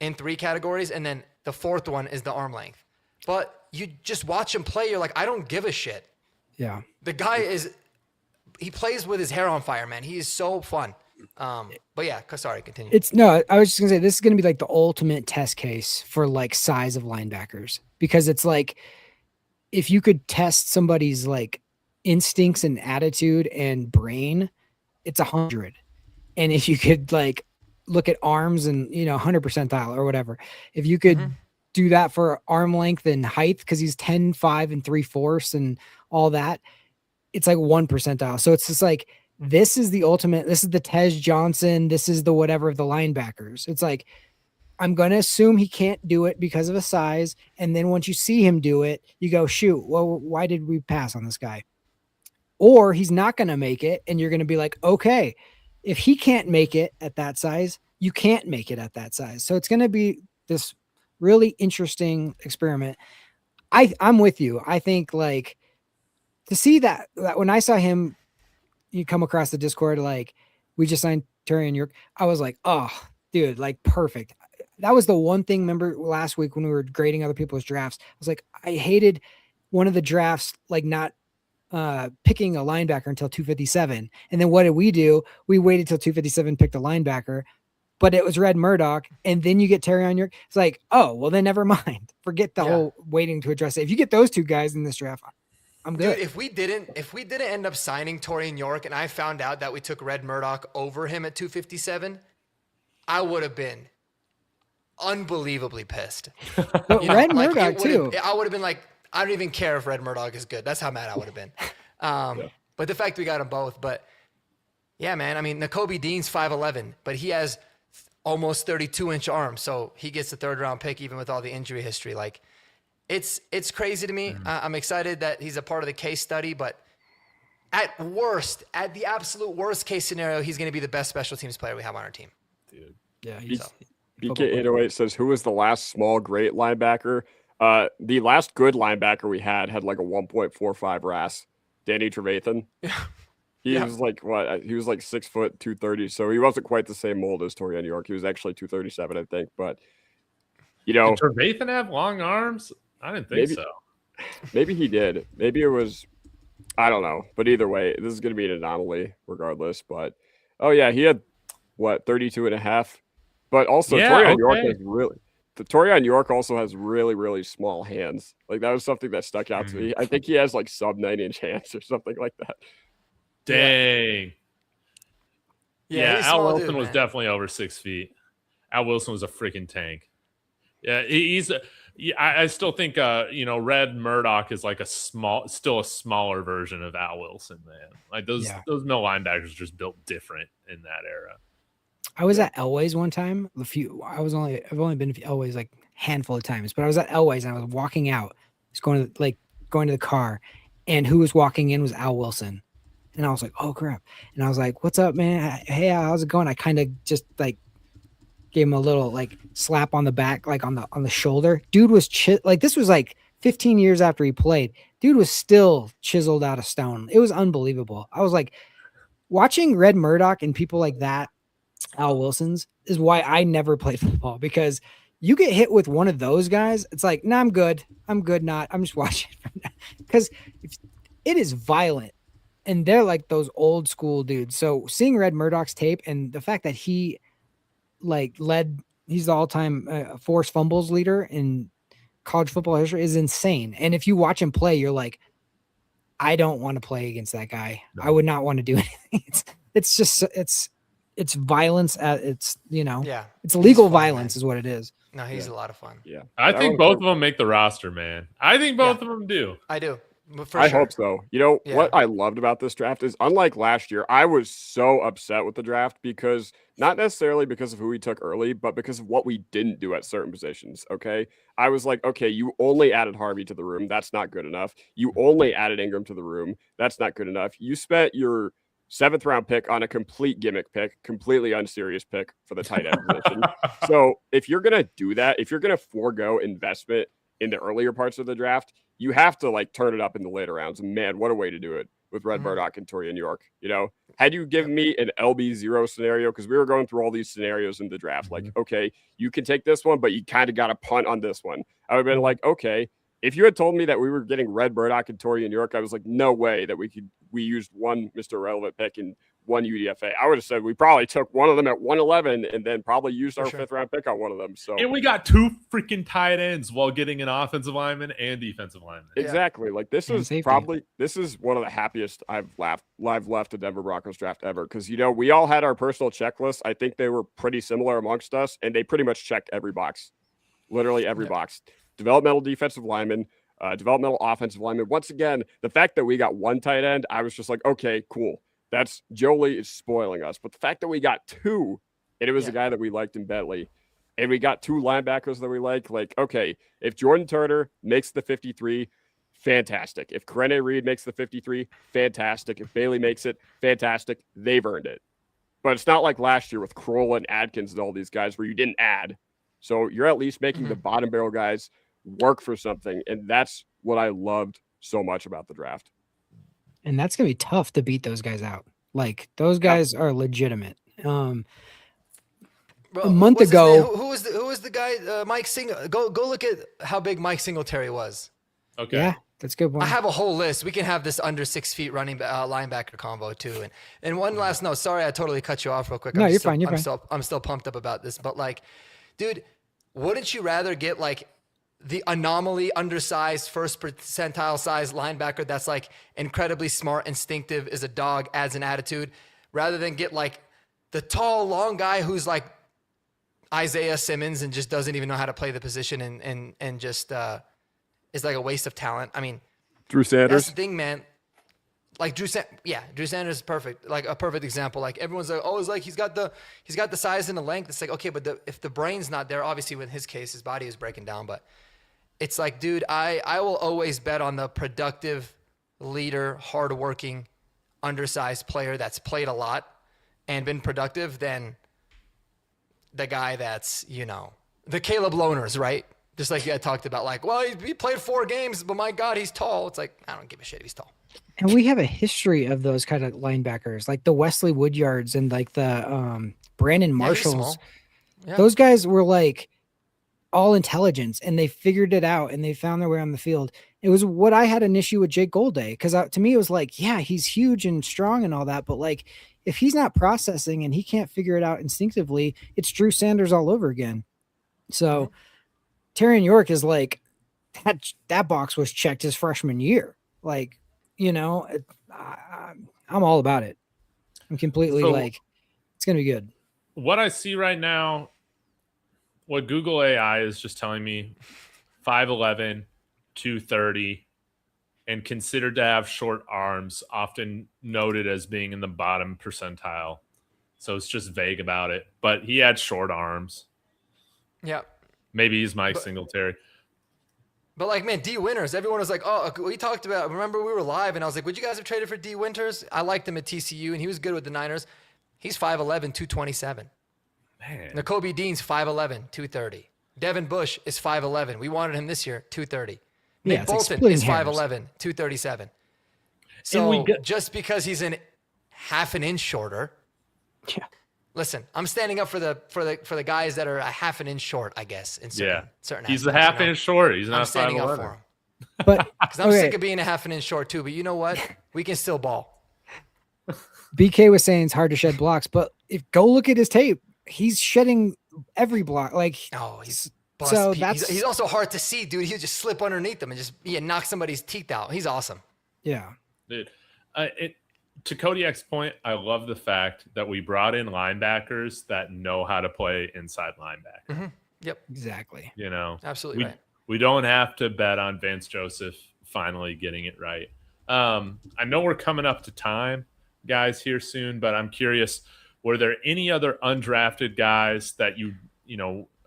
in 3 categories, and then the 4th one is the arm length. But you just watch him play, you're like, I don't give a shit. Yeah. The guy he plays with his hair on fire, man. He is so fun. But yeah, sorry, continue. I was just gonna say, this is gonna be like the ultimate test case for like size of linebackers, because it's like, if you could test somebody's like instincts and attitude and brain, it's 100. And if you could like look at arms and 100 percentile or whatever, if you could do that for arm length and height, because he's 10, 5 and 3/4 and all that, it's like 1 percentile. So it's just like, this is the ultimate. This is the Tej Johnson. This is the whatever of the linebackers. It's like, I'm going to assume he can't do it because of his size. And then once you see him do it, you go, shoot, well, why did we pass on this guy? Or he's not going to make it. And you're going to be like, okay, if he can't make it at that size, you can't make it at that size. So it's going to be this really interesting experiment. I'm with you. I think like to see that when I saw him, you come across the Discord, like we just signed Terry York. I was like, oh, dude, like perfect. That was the one thing. Remember last week when we were grading other people's drafts, I was like, I hated one of the drafts, like not picking a linebacker until 257. And then what did we do? We waited till 257, picked a linebacker, but it was Red Murdoch. And then you get Terry on York. It's like, oh, well then never mind. Forget the whole waiting to address it. If you get those two guys in this draft, I'm good. Dude, if we didn't end up signing Torian York and I found out that we took Red Murdoch over him at 257, I would have been unbelievably pissed. But Red Murdoch too. I would have been like, I don't even care if Red Murdoch is good. That's how mad I would have been. But the fact we got them both. But yeah, man. I mean, Nakobe Dean's 5'11", but he has almost 32-inch arms, so he gets the 3rd round pick even with all the injury history. Like, it's crazy to me. I'm excited that he's a part of the case study, but at the absolute worst case scenario, he's going to be the best special teams player we have on our team. Dude. Yeah, BK808 says, who was the last small great linebacker? The last good linebacker we had like a 1.45 RAS, Danny Trevathan. He was like what? He was like 6 foot 230, so he wasn't quite the same mold as Torian York. He was actually 237, I think. But you know, did Trevathan have long arms? I didn't think so. Maybe he did. Maybe it was. I don't know. But either way, this is going to be an anomaly regardless. But oh yeah, he had what 32 and a half. But also Torian York has Torian York also has really, really small hands. Like that was something that stuck out to me. I think he has like sub 9-inch hands or something like that. Dang. Yeah, Al Wilson was man. definitely over 6 feet. Al Wilson was a freaking tank. Yeah, I still think Red Murdoch is like still a smaller version of Al Wilson, man. Like those middle linebackers are just built different in that era. I was at Elway's one time. I've only been to Elway's like handful of times, but I was at Elway's and I was walking out, just going to the car, and who was walking in was Al Wilson, and I was like, oh crap, and I was like, what's up, man? Hey, how's it going? I kind of just like gave him a little like slap on the back, like on the shoulder. Dude was like this was like 15 years after he played. Dude was still chiseled out of stone. It was unbelievable. I was like watching Red Murdoch and people like that. Al Wilson's is why I never played football, because you get hit with one of those guys, it's like, nah, I'm good. I'm just watching because it is violent, and they're like those old school dudes. So seeing Red Murdoch's tape and the fact that he he's the all-time forced fumbles leader in college football history is insane. And if you watch him play, you're like, I don't want to play against that guy. No. I would not want to do anything. It's violence at it's it's legal violence, man. Is what it is. No, he's a lot of fun. Yeah, I think both of them make the roster, man. I think both of them do. I do. I hope so. What I loved about this draft is, unlike last year, I was so upset with the draft because not necessarily because of who we took early, but because of what we didn't do at certain positions. Okay, I was like, okay, you only added Harvey to the room. That's not good enough. You only added Ingram to the room. That's not good enough. You spent your 7th round pick on a complete gimmick pick, completely unserious pick for the tight end position. So if you're going to do that, if you're going to forego investment in the earlier parts of the draft, you have to like turn it up in the later rounds. And man, what a way to do it with Red Murdoch and Torian York. Had you given me an LB0 scenario, because we were going through all these scenarios in the draft, like, okay, you can take this one, but you kind of got to punt on this one. I would have been like, okay, if you had told me that we were getting Red Murdoch and Torian York, I was like, no way that we used one Mr. Relevant pick and one UDFA. I would have said we probably took one of them at 111 and then probably used our 5th round pick on one of them. So and we got 2 freaking tight ends while getting an offensive lineman and defensive lineman. Exactly. Like this is one of the happiest I've left a Denver Broncos draft ever, because we all had our personal checklists. I think they were pretty similar amongst us, and they pretty much checked every box, literally every box. Developmental defensive lineman, developmental offensive lineman. Once again, the fact that we got one tight end, I was just like, okay, cool. That's Jolie is spoiling us. But the fact that we got 2, and it was a guy that we liked in Bentley, and we got 2 linebackers that we like, okay, if Jordan Turner makes the 53, fantastic. If Karene Reed makes the 53, fantastic. If Bailey makes it, fantastic. They've earned it. But it's not like last year with Kroll and Adkins and all these guys where you didn't add. So you're at least making the bottom barrel guys work for something. And that's what I loved so much about the draft. And that's going to be tough to beat those guys out. Like, those guys are legitimate. Bro, a month ago, who was the guy? Mike Singletary. Go look at how big Mike Singletary was. Okay. Yeah, that's a good one. I have a whole list. We can have this under 6 feet running linebacker combo too. And one last note. Sorry, I totally cut you off real quick. No, you're fine. You're fine. I'm still pumped up about this. But like, dude, wouldn't you rather get like the anomaly undersized first percentile size linebacker that's like incredibly smart, instinctive, is a dog, adds an attitude, rather than get like the tall, long guy who's like Isaiah Simmons and just doesn't even know how to play the position and just is like a waste of talent. I mean, Drew Sanders. That's the thing, man. Like Drew Sanders is perfect. Like a perfect example. Like everyone's like, oh, it's like he's got the size and the length. It's like, okay, but if the brain's not there, obviously with his case, his body is breaking down. But it's like, dude, I will always bet on the productive leader, hardworking, undersized player that's played a lot and been productive than the guy that's, the Caleb Loners, right? Just like you had talked about, like, well, he played 4 games, but my God, he's tall. It's like, I don't give a shit if he's tall. And we have a history of those kind of linebackers, like the Wesley Woodyards and like the Brandon Marshalls. Yeah. Those guys were like all intelligence, and they figured it out and they found their way on the field. It was what I had an issue with Jake Golday, because to me it was like, yeah, he's huge and strong and all that, but like if he's not processing and he can't figure it out instinctively, it's Drew Sanders all over again. So Terrion York is like that box was checked his freshman year. Like, I'm all about it. I'm completely it's going to be good. What I see right now, what Google AI is just telling me, 5'11", 230, and considered to have short arms, often noted as being in the bottom percentile. So it's just vague about it. But he had short arms. Yeah. Maybe he's Mike Singletary. But like, man, D Winters, everyone was like, oh, we talked about, remember we were live and I was like, would you guys have traded for D Winters? I liked him at TCU and he was good with the Niners. He's 5'11", 227. Man. Nakobe Dean's 5'11", 230. Devin Bush is 5'11". We wanted him this year, 230. Yeah, Nick Bolton is 5'11", 237. So just because he's half an inch shorter. Yeah. Listen, I'm standing up for the guys that are a half an inch short, I guess. In certain he's aspects, a half inch short. He's not I'm standing 5'11". up for him. But because I'm sick of being a half an inch short too. But you know what? We can still ball. BK was saying it's hard to shed blocks, but go look at his tape. He's shedding every block. Like, he's he's also hard to see, dude. He'll just slip underneath them and just knock somebody's teeth out. He's awesome. Yeah, dude. To Kodiak's point, I love the fact that we brought in linebackers that know how to play inside linebacker. Mm-hmm. Yep, exactly. Absolutely right. We don't have to bet on Vance Joseph finally getting it right. I know we're coming up to time, guys, here soon, but I'm curious, were there any other undrafted guys that you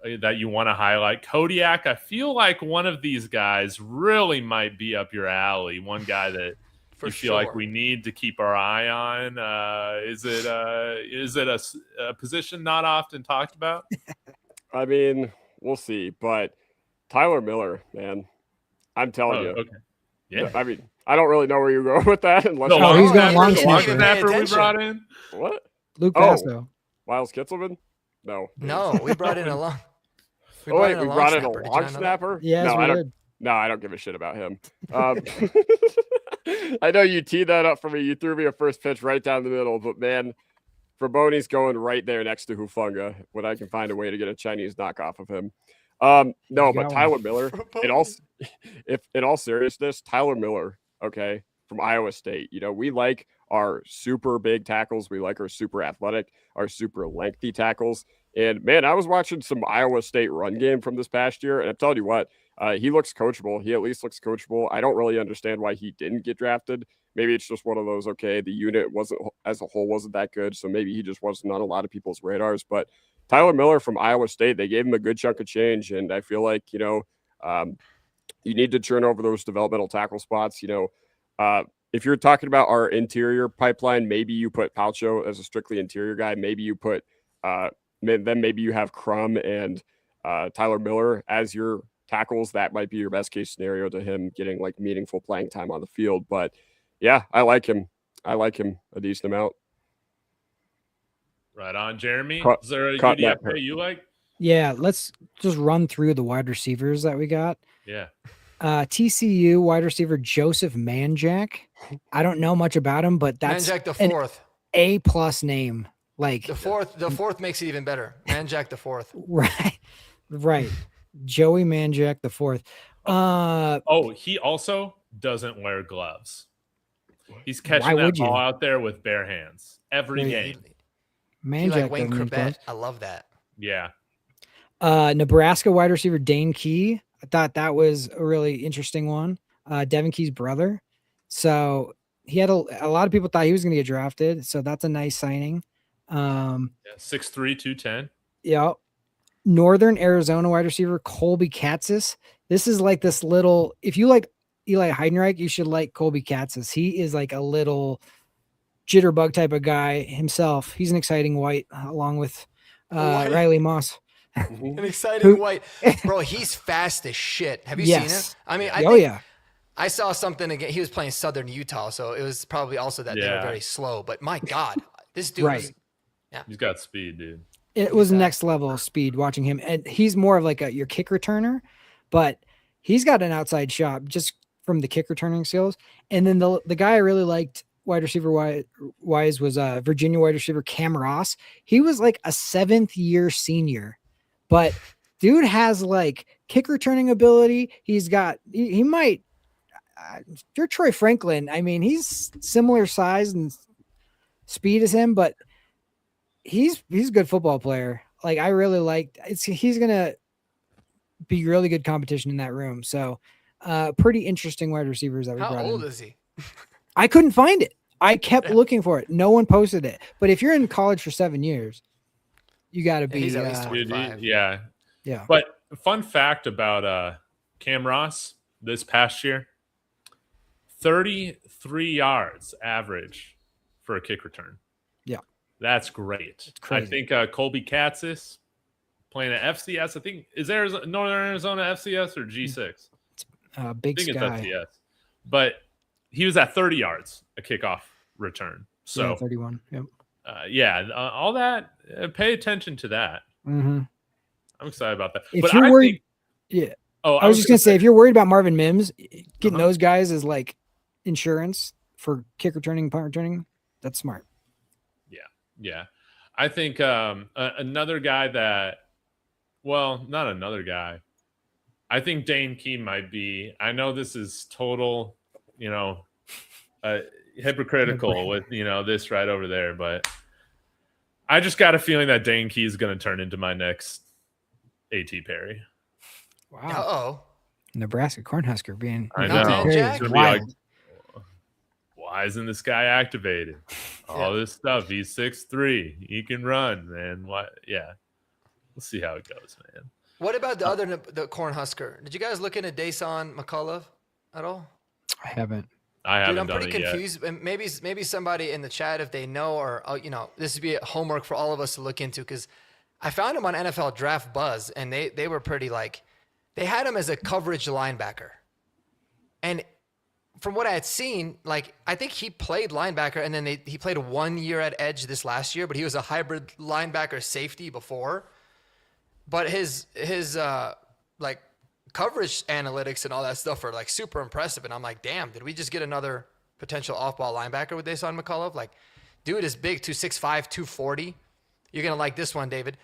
want to highlight? Kodiak, I feel like one of these guys really might be up your alley. One guy that you feel like we need to keep our eye on. Is it a position not often talked about? I mean, we'll see, but Tyler Miller, man, I'm telling you. Okay. Yeah. I mean, I don't really know where you're going with that. Unless he's going long snapper we brought in. What? Luke Basso. Miles Kitzelman? No, we brought in a long. We brought in a long snapper. Yes, No, I don't give a shit about him. I know you teed that up for me. You threw me a first pitch right down the middle, but man, Fraboni's going right there next to Hufanga when I can find a way to get a Chinese knockoff of him. No, but Tyler Miller, in all seriousness, Tyler Miller, okay, from Iowa State. We like our super big tackles. We like our super athletic, our super lengthy tackles. And man, I was watching some Iowa State run game from this past year, and I'm telling you what, he looks coachable. He at least looks coachable. I don't really understand why he didn't get drafted, maybe it's just one of those, okay, the unit wasn't as a whole wasn't that good, so maybe he just wasn't on a lot of people's radars. But Tyler Miller from Iowa State, they gave him a good chunk of change, and I feel like, you need to turn over those developmental tackle spots. If you're talking about our interior pipeline, maybe you put Palcho as a strictly interior guy. Maybe you put then maybe you have Crum and Tyler Miller as your tackles. That might be your best case scenario to him getting like meaningful playing time on the field. But yeah, I like him. I like him a decent amount. Right on, Jeremy. Cut- Is there a cut that UDFA you like? Yeah, let's just run through the wide receivers that we got. Yeah. TCU wide receiver Joseph Manjack. I don't know much about him, but that's Manjack the an fourth. A+ name. Like The fourth makes it even better. Manjack the fourth. right. Joey Manjack the fourth. He also doesn't wear gloves. He's catching Why that would you? ball out there with bare hands every Right. game. He Manjack like Wayne doesn't need gloves. Corbett. I love that. Yeah. Nebraska wide receiver Dane Key. I thought that was a really interesting one. Devin Key's brother. So he had a lot of people thought he was going to get drafted. So that's a nice signing. 6'3", 210. Yeah. Northern Arizona wide receiver Colby Katzis. This is like this little, if you like Eli Heidenreich, you should like Colby Katzis. He is like a little jitterbug type of guy himself. He's an exciting white along with White. Riley Moss. An exciting white. Bro, he's fast as shit. Have you seen Yes. it? I mean, Yeah. I saw something again. He was playing Southern Utah, so it was probably also that they were very slow. But my God, this dude Right. He's got speed, dude. It was next level speed watching him. And he's more of like your kick returner, but he's got an outside shot just from the kick returning skills. And then the guy I really liked wide receiver wise was Virginia wide receiver Cam Ross. He was like a 7th-year senior, but dude has like kick returning ability. He might, if you're Troy Franklin, I mean, he's similar size and speed as him, but he's a good football player. Like I really liked he's gonna be really good competition in that room. So pretty interesting wide receivers that we brought in. How old is he? I couldn't find it. I kept looking for it. No one posted it. But if you're in college for 7 years, you got to be. He's at least 25. Yeah. Yeah. But fun fact about Cam Ross this past year, 33 yards average for a kick return. Yeah. That's great. I think Colby Katzis playing at FCS. I think is Northern Arizona FCS or G6? Big I think Sky. it's FCS. But he was at 30 yards a kickoff return. So 31. Yep. all that. Pay attention to that. Mm-hmm. I'm excited about that. If but you're worried, think, I was just gonna say, if you're worried about Marvin Mims, getting those guys as like insurance for kick returning, punt returning, that's smart. Yeah. I think another guy not another guy. I think Dane Key might be. I know this is total, hypocritical with this right over there, but I just got a feeling that Dane Key is going to turn into my next A.T. Perry. Wow. Nebraska Cornhusker being. I know. Jack? Like, why isn't this guy activated? All this stuff. He's 6'3". He can run, man. What? Yeah. We'll see how it goes, man. What about the Cornhusker? Did you guys look into Dason McCullough at all? I haven't. I haven't. Dude, I'm done pretty it confused. And maybe somebody in the chat, if they know, or this would be homework for all of us to look into, because I found him on NFL Draft Buzz, and they were pretty they had him as a coverage linebacker, and from what I had seen, I think he played linebacker, and then he played 1 year at edge this last year, but he was a hybrid linebacker safety before. But his coverage analytics and all that stuff are super impressive, and I'm like, damn, did we just get another potential off-ball linebacker with Dason McCullough? Dude is big, 265, 240. You're gonna like this one, David.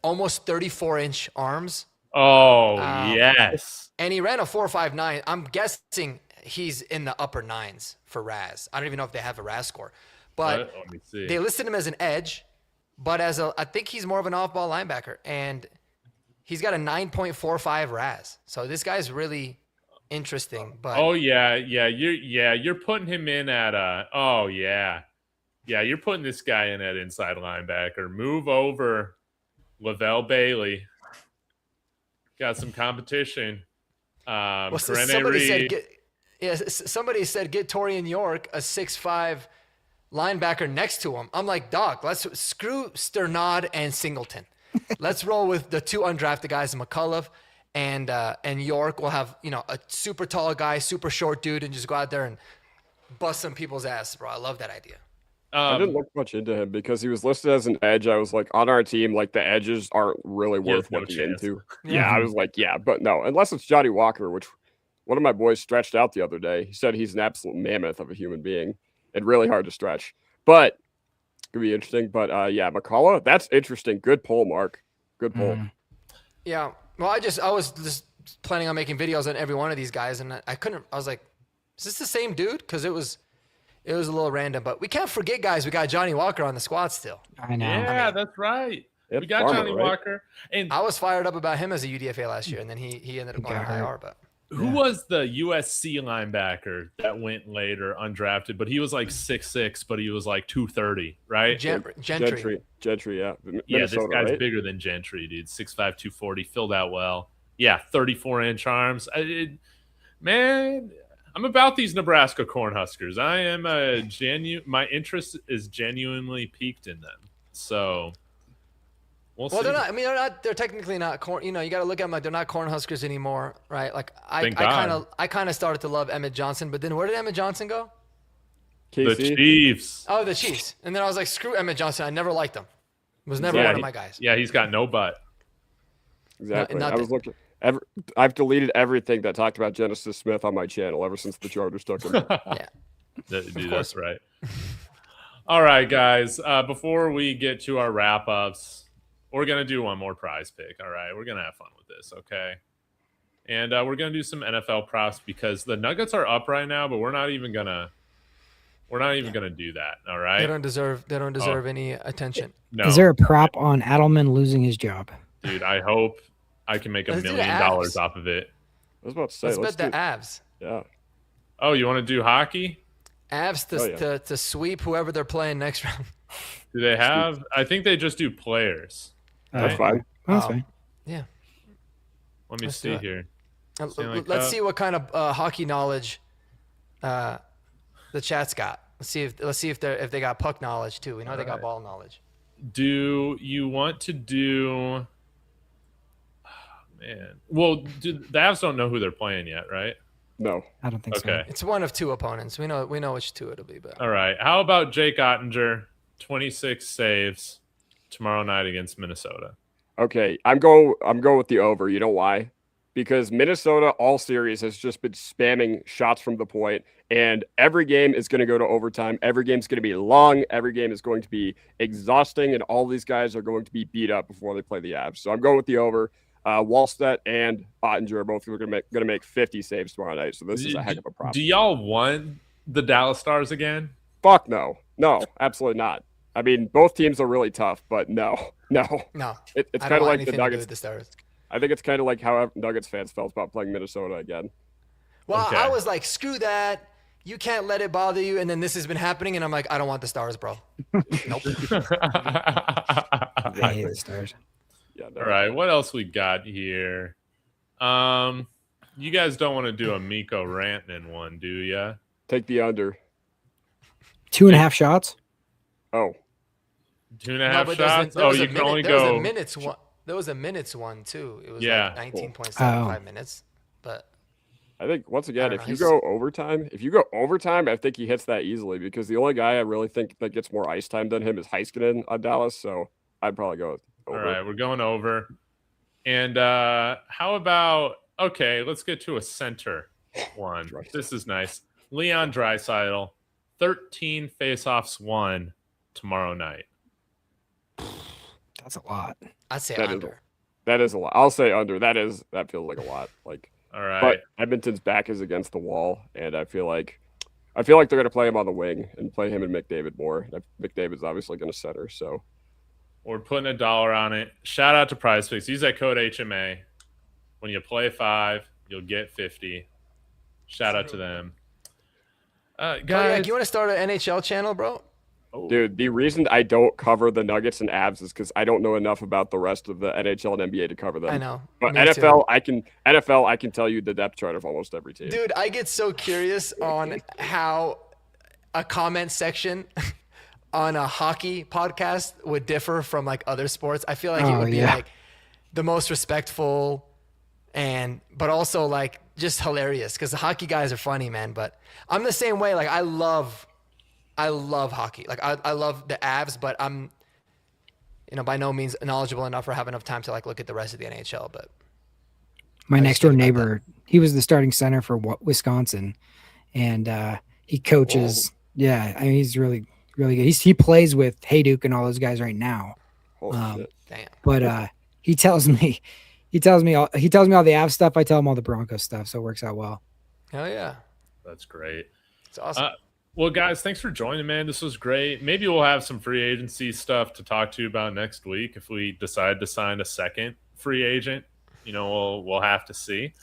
Almost 34-inch arms. Oh yes. And he ran a 4.59. I'm guessing he's in the upper 9s for RAS. I don't even know if they have a RAS score, but let me see. They listed him as an edge, but I think he's more of an off-ball linebacker, and he's got a 9.45 RAS. So this guy's really interesting. But Oh yeah, you're putting him in at you're putting this guy in at inside linebacker. Move over, Lavelle Bailey. Got some competition. well, Karen somebody said Reed. somebody said get Torian York, a 6'5" linebacker next to him. I'm like, Doc, let's screw Sternad and Singleton. Let's roll with the 2 undrafted guys, McCullough and York. We'll have, a super tall guy, super short dude, and just go out there and bust some people's ass, bro. I love that idea. I didn't look much into him because he was listed as an edge. I was like, on our team, like the edges aren't really worth no looking chance. into. Yeah. Yeah, I was like, yeah, but no, unless it's Johnny Walker, which one of my boys stretched out the other day. He said he's an absolute mammoth of a human being and really hard to stretch. But it could be interesting. But yeah, McCullough, that's interesting. Good pull, Mark. Good pull. Yeah. Well, I was just planning on making videos on every one of these guys, and I couldn't. I was like, is this the same dude? Because it was a little random. But we can't forget, guys. We got Johnny Walker on the squad still. I know. Yeah, that's right. It's We got Farmer, Johnny right? Walker. And I was fired up about him as a UDFA last year, and then he ended up going Got to hurt. IR. But who was the USC linebacker that went later undrafted? But he was like 6'6", but he was like 230, right? Gentry. Gentry, yeah. Yeah, this Minnesota, guy's right? bigger than Gentry, dude. 6'5", 240, filled out well. Yeah, 34-inch arms. Man, I'm about these Nebraska Cornhuskers. I am my interest is genuinely peaked in them. So we'll see. Well, they're not. I mean, they're not. They're technically not corn. You got to look at them like they're not Cornhuskers anymore, right? Like I kind of started to love Emmett Johnson, but then where did Emmett Johnson go? The KC? Chiefs. Oh, the Chiefs. And then I was like, screw Emmett Johnson. I never liked him. Was never one of my guys. Yeah, he's got no butt. Exactly. Not I was looking. I've deleted everything that talked about Genesis Smith on my channel ever since the Chargers took him. Yeah. Dude, that's right. All right, guys. Before we get to our wrap-ups, we're going to do one more prize pick. All right, we're going to have fun with this, okay? And we're going to do some NFL props because the Nuggets are up right now, but we're not even going to do that, all right? They don't deserve any attention. No. Is there a prop on Adelman losing his job? Dude, I hope I can make $1 Let's do the million Avs. off of it. I was about to say, Let's bet the Avs. Yeah. Oh, you want to do hockey? Avs to sweep whoever they're playing next round. Do they have? I think they just do players. That's right? fine. Oh, that's fine. Yeah. Let me Let's see do it. here. Stanley Let's Cup. see what kind of hockey knowledge the chat's got. Let's see if they got puck knowledge too. We know they got ball knowledge. Do you want to do? Oh, man, well, the Avs don't know who they're playing yet, right? No. I don't think Okay. It's one of 2 opponents. We know which 2 it'll be. But All right. How about Jake Ottinger, 26 saves tomorrow night against Minnesota? Okay. I'm going with the over. You know why? Because Minnesota all series has just been spamming shots from the point, and every game is going to go to overtime. Every game's going to be long. Every game is going to be exhausting, and all these guys are going to be beat up before they play the Avs. So I'm going with the over. Wallstedt and Ottinger are both going to make 50 saves tomorrow night. So this is a heck of a prop. Do y'all want the Dallas Stars again? Fuck no. No, absolutely not. I mean, both teams are really tough, but no. no, It's I kind don't of want like anything the to do Nuggets. with the Stars. I think it's kind of like how Nuggets fans felt about playing Minnesota again. Well, Okay. I was like, screw that. You can't let it bother you. And then this has been happening, and I'm like, I don't want the Stars, bro. Nope. I hate the Stars. Yeah. No. All right, what else we got here? You guys don't want to do a Miko Rantanen one, do ya? Take the under. 2.5 shots. Oh, 2.5 but shots? there Oh, was a you can minute- only there was a go. minutes one. There was a minutes one too. It was Yeah. like 19.75 Oh. minutes. But I think once again, I if don't you know, go overtime, I think he hits that easily because the only guy I really think that gets more ice time than him is Heiskanen on Dallas. So I'd probably go over. All right, we're going over. And how about, okay, let's get to a center one. Draisaitl. This is nice. Leon Draisaitl, 13 faceoffs won tomorrow night. That's a lot. I'd say That is under. That is a lot. I'll say under. That feels like a lot. Like, All right. but Edmonton's back is against the wall, and I feel like they're going to play him on the wing and play him and McDavid more. And McDavid's obviously going to center. So We're putting $1 on it. Shout out to Prize Picks. Use that code HMA. When you play 5, you'll get 50. Shout out to them. Kodiak, Guys, you want to start an NHL channel, bro? Dude, the reason I don't cover the Nuggets and Avs is because I don't know enough about the rest of the NHL and NBA to cover them. I know. But Me NFL, too. I can tell you the depth chart of almost every team. Dude, I get so curious on how a comment section on a hockey podcast would differ from like other sports. I feel like it would be like the most respectful but also like just hilarious because the hockey guys are funny, man. But I'm the same way. Like I love hockey. Like I love the Avs, but I'm, by no means knowledgeable enough or have enough time to like look at the rest of the NHL. But my next door neighbor, he was the starting center for Wisconsin, and he coaches. Whoa. Yeah, I mean he's really really good. He plays with Hayduk and all those guys right now. Holy shit. Damn. But he tells me all the Avs stuff. I tell him all the Broncos stuff, so it works out well. Hell yeah, that's great. It's awesome. Well, guys, thanks for joining, man. This was great. Maybe we'll have some free agency stuff to talk to you about next week if we decide to sign a second free agent. We'll have to see.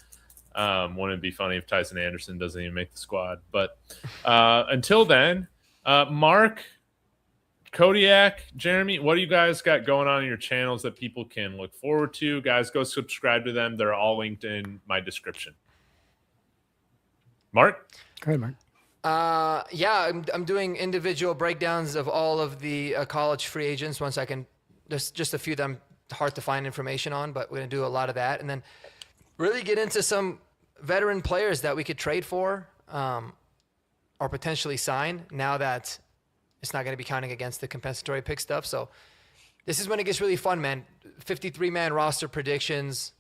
Wouldn't it be funny if Tyson Anderson doesn't even make the squad? But until then, Mark, Kodiak, Jeremy, what do you guys got going on in your channels that people can look forward to? Guys, go subscribe to them. They're all linked in my description. Mark? Go ahead, Mark. Yeah, I'm doing individual breakdowns of all of the college free agents once I can. There's just a few that I'm hard to find information on, but we're going to do a lot of that. And then really get into some veteran players that we could trade for or potentially sign now that it's not going to be counting against the compensatory pick stuff. So this is when it gets really fun, man. 53-man roster predictions,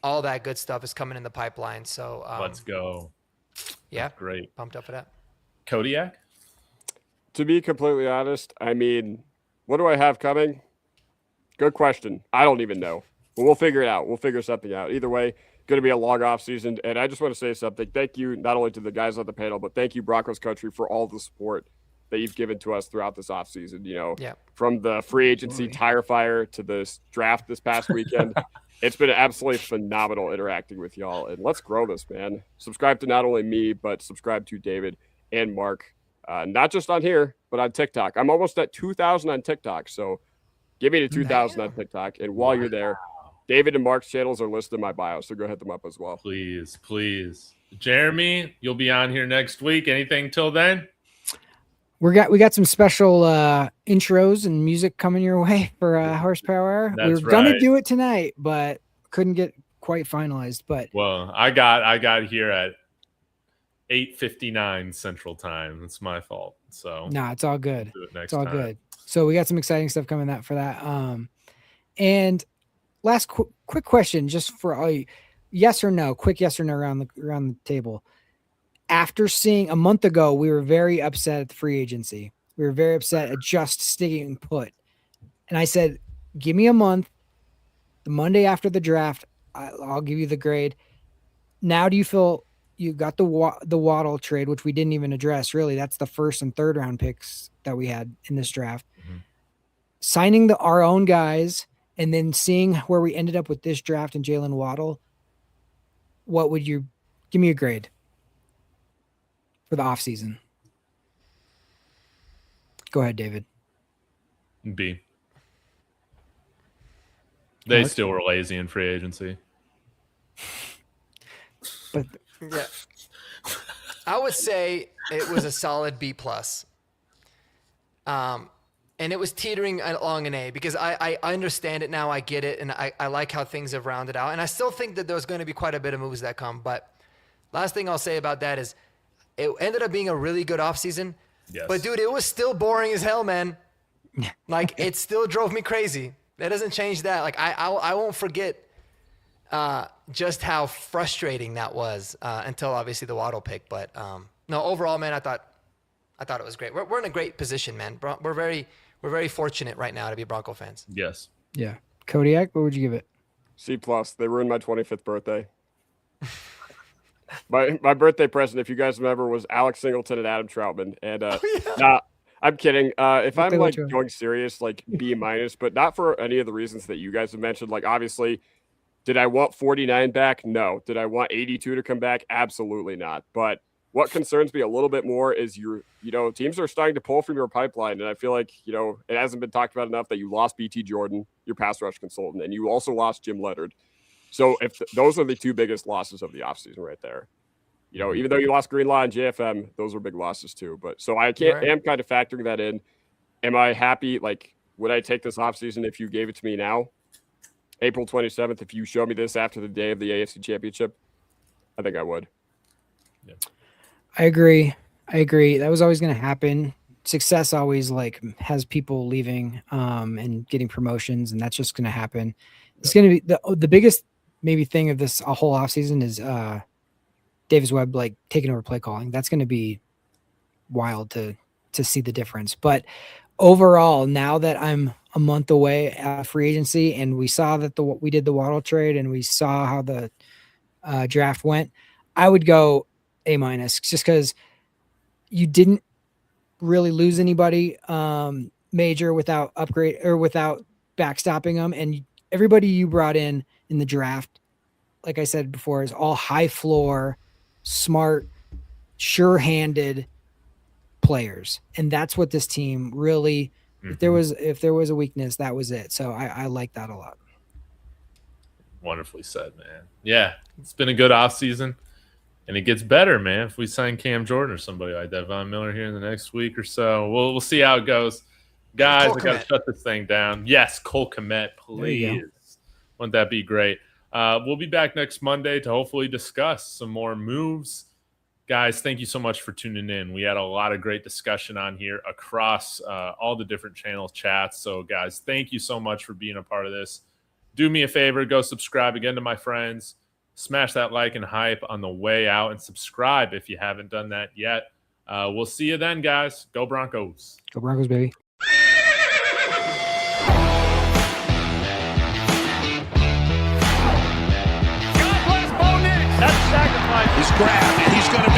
all that good stuff is coming in the pipeline. So let's go. Yeah, that's great. Pumped up for that. Kodiak? To be completely honest, I mean, what do I have coming? Good question. I don't even know. But we'll figure it out. We'll figure something out. Either way, going to be a long off season. And I just want to say something. Thank you not only to the guys on the panel, but thank you, Broncos Country, for all the support that you've given to us throughout this off season. From the free agency tire fire to this draft this past weekend. It's been absolutely phenomenal interacting with y'all. And let's grow this, man. Subscribe to not only me, but subscribe to David and Mark. Not just on here, but on TikTok. I'm almost at 2,000 on TikTok. So give me to 2,000 on TikTok. And while you're there, David and Mark's channels are listed in my bio. So go hit them up as well. Please, please. Jeremy, you'll be on here next week. Anything till then? We got some special intros and music coming your way for Horsepower. We were gonna do it tonight, but couldn't get quite finalized. But well, I got here at 8:59 Central Time. It's my fault. So no, it's all good. Do it next it's all time. good. So we got some exciting stuff coming for that. And last quick question, just for all you, yes or no, quick yes or no around the table. After seeing a month ago, we were very upset at the free agency. We were very upset at just sticking put. And I said, give me a month. The Monday after the draft, I'll give you the grade. Now do you feel you got the Waddle trade, which we didn't even address, really? That's the first and third round picks that we had in this draft. Mm-hmm. Signing our own guys and then seeing where we ended up with this draft and Jalen Waddle, what would you give me a grade for the offseason? Go ahead, David. B. They still were lazy in free agency. But yeah, I would say it was a solid B+. And it was teetering along an A because I understand it now. I get it. And I like how things have rounded out. And I still think that there's going to be quite a bit of moves that come. But last thing I'll say about that is it ended up being a really good offseason. Yes. But, dude, it was still boring as hell, man. Like, it still drove me crazy. That doesn't change that. Like, I won't forget just how frustrating that was until, obviously, the Waddle pick. But, no, overall, man, I thought it was great. We're in a great position, man. We're very fortunate right now to be Bronco fans. Yes. Yeah. Kodiak, what would you give it? C+. They ruined my 25th birthday. My birthday present, if you guys remember, was Alex Singleton and Adam Troutman. And nah, I'm kidding. If I'm like going serious, like B-, but not for any of the reasons that you guys have mentioned. Like obviously, Did I want 49 back? No. Did I want 82 to come back? Absolutely not. But what concerns me a little bit more is teams are starting to pull from your pipeline. And I feel like, it hasn't been talked about enough that you lost BT Jordan, your pass rush consultant, and you also lost Jim Leonard. So those are the two biggest losses of the offseason right there. Even though you lost Greenlaw and JFM, those were big losses too. But so I am kind of factoring that in. Am I happy? Like, would I take this offseason if you gave it to me now? April 27th, if you show me this after the day of the AFC Championship, I think I would. Yeah. I agree. That was always going to happen. Success always has people leaving and getting promotions, and that's just going to happen. It's going to be the biggest maybe thing of this a whole offseason is Davis Webb taking over play calling. That's going to be wild to see the difference. But overall, now that I'm a month away at free agency, and we saw that we did the Waddle trade, and we saw how the draft went, I would go A-, just because you didn't really lose anybody major without upgrade or without backstopping them, and everybody you brought in the draft, like I said before, is all high floor, smart, sure-handed players, and that's what this team really. If there was a weakness, that was it. So I like that a lot. Wonderfully said, man. Yeah, it's been a good offseason, and it gets better, man. If we sign Cam Jordan or somebody like that, Von Miller, here in the next week or so, we'll see how it goes. Guys, I got to shut this thing down. Yes, Cole Kmet, please. Wouldn't that be great? We'll be back next Monday to hopefully discuss some more moves. Guys, thank you so much for tuning in. We had a lot of great discussion on here across all the different channel chats. So, guys, thank you so much for being a part of this. Do me a favor, go subscribe again to my friends. Smash that like and hype on the way out, and subscribe if you haven't done that yet. We'll see you then, guys. Go Broncos. Go Broncos, baby. That sacrifice is grabbed, and he's going to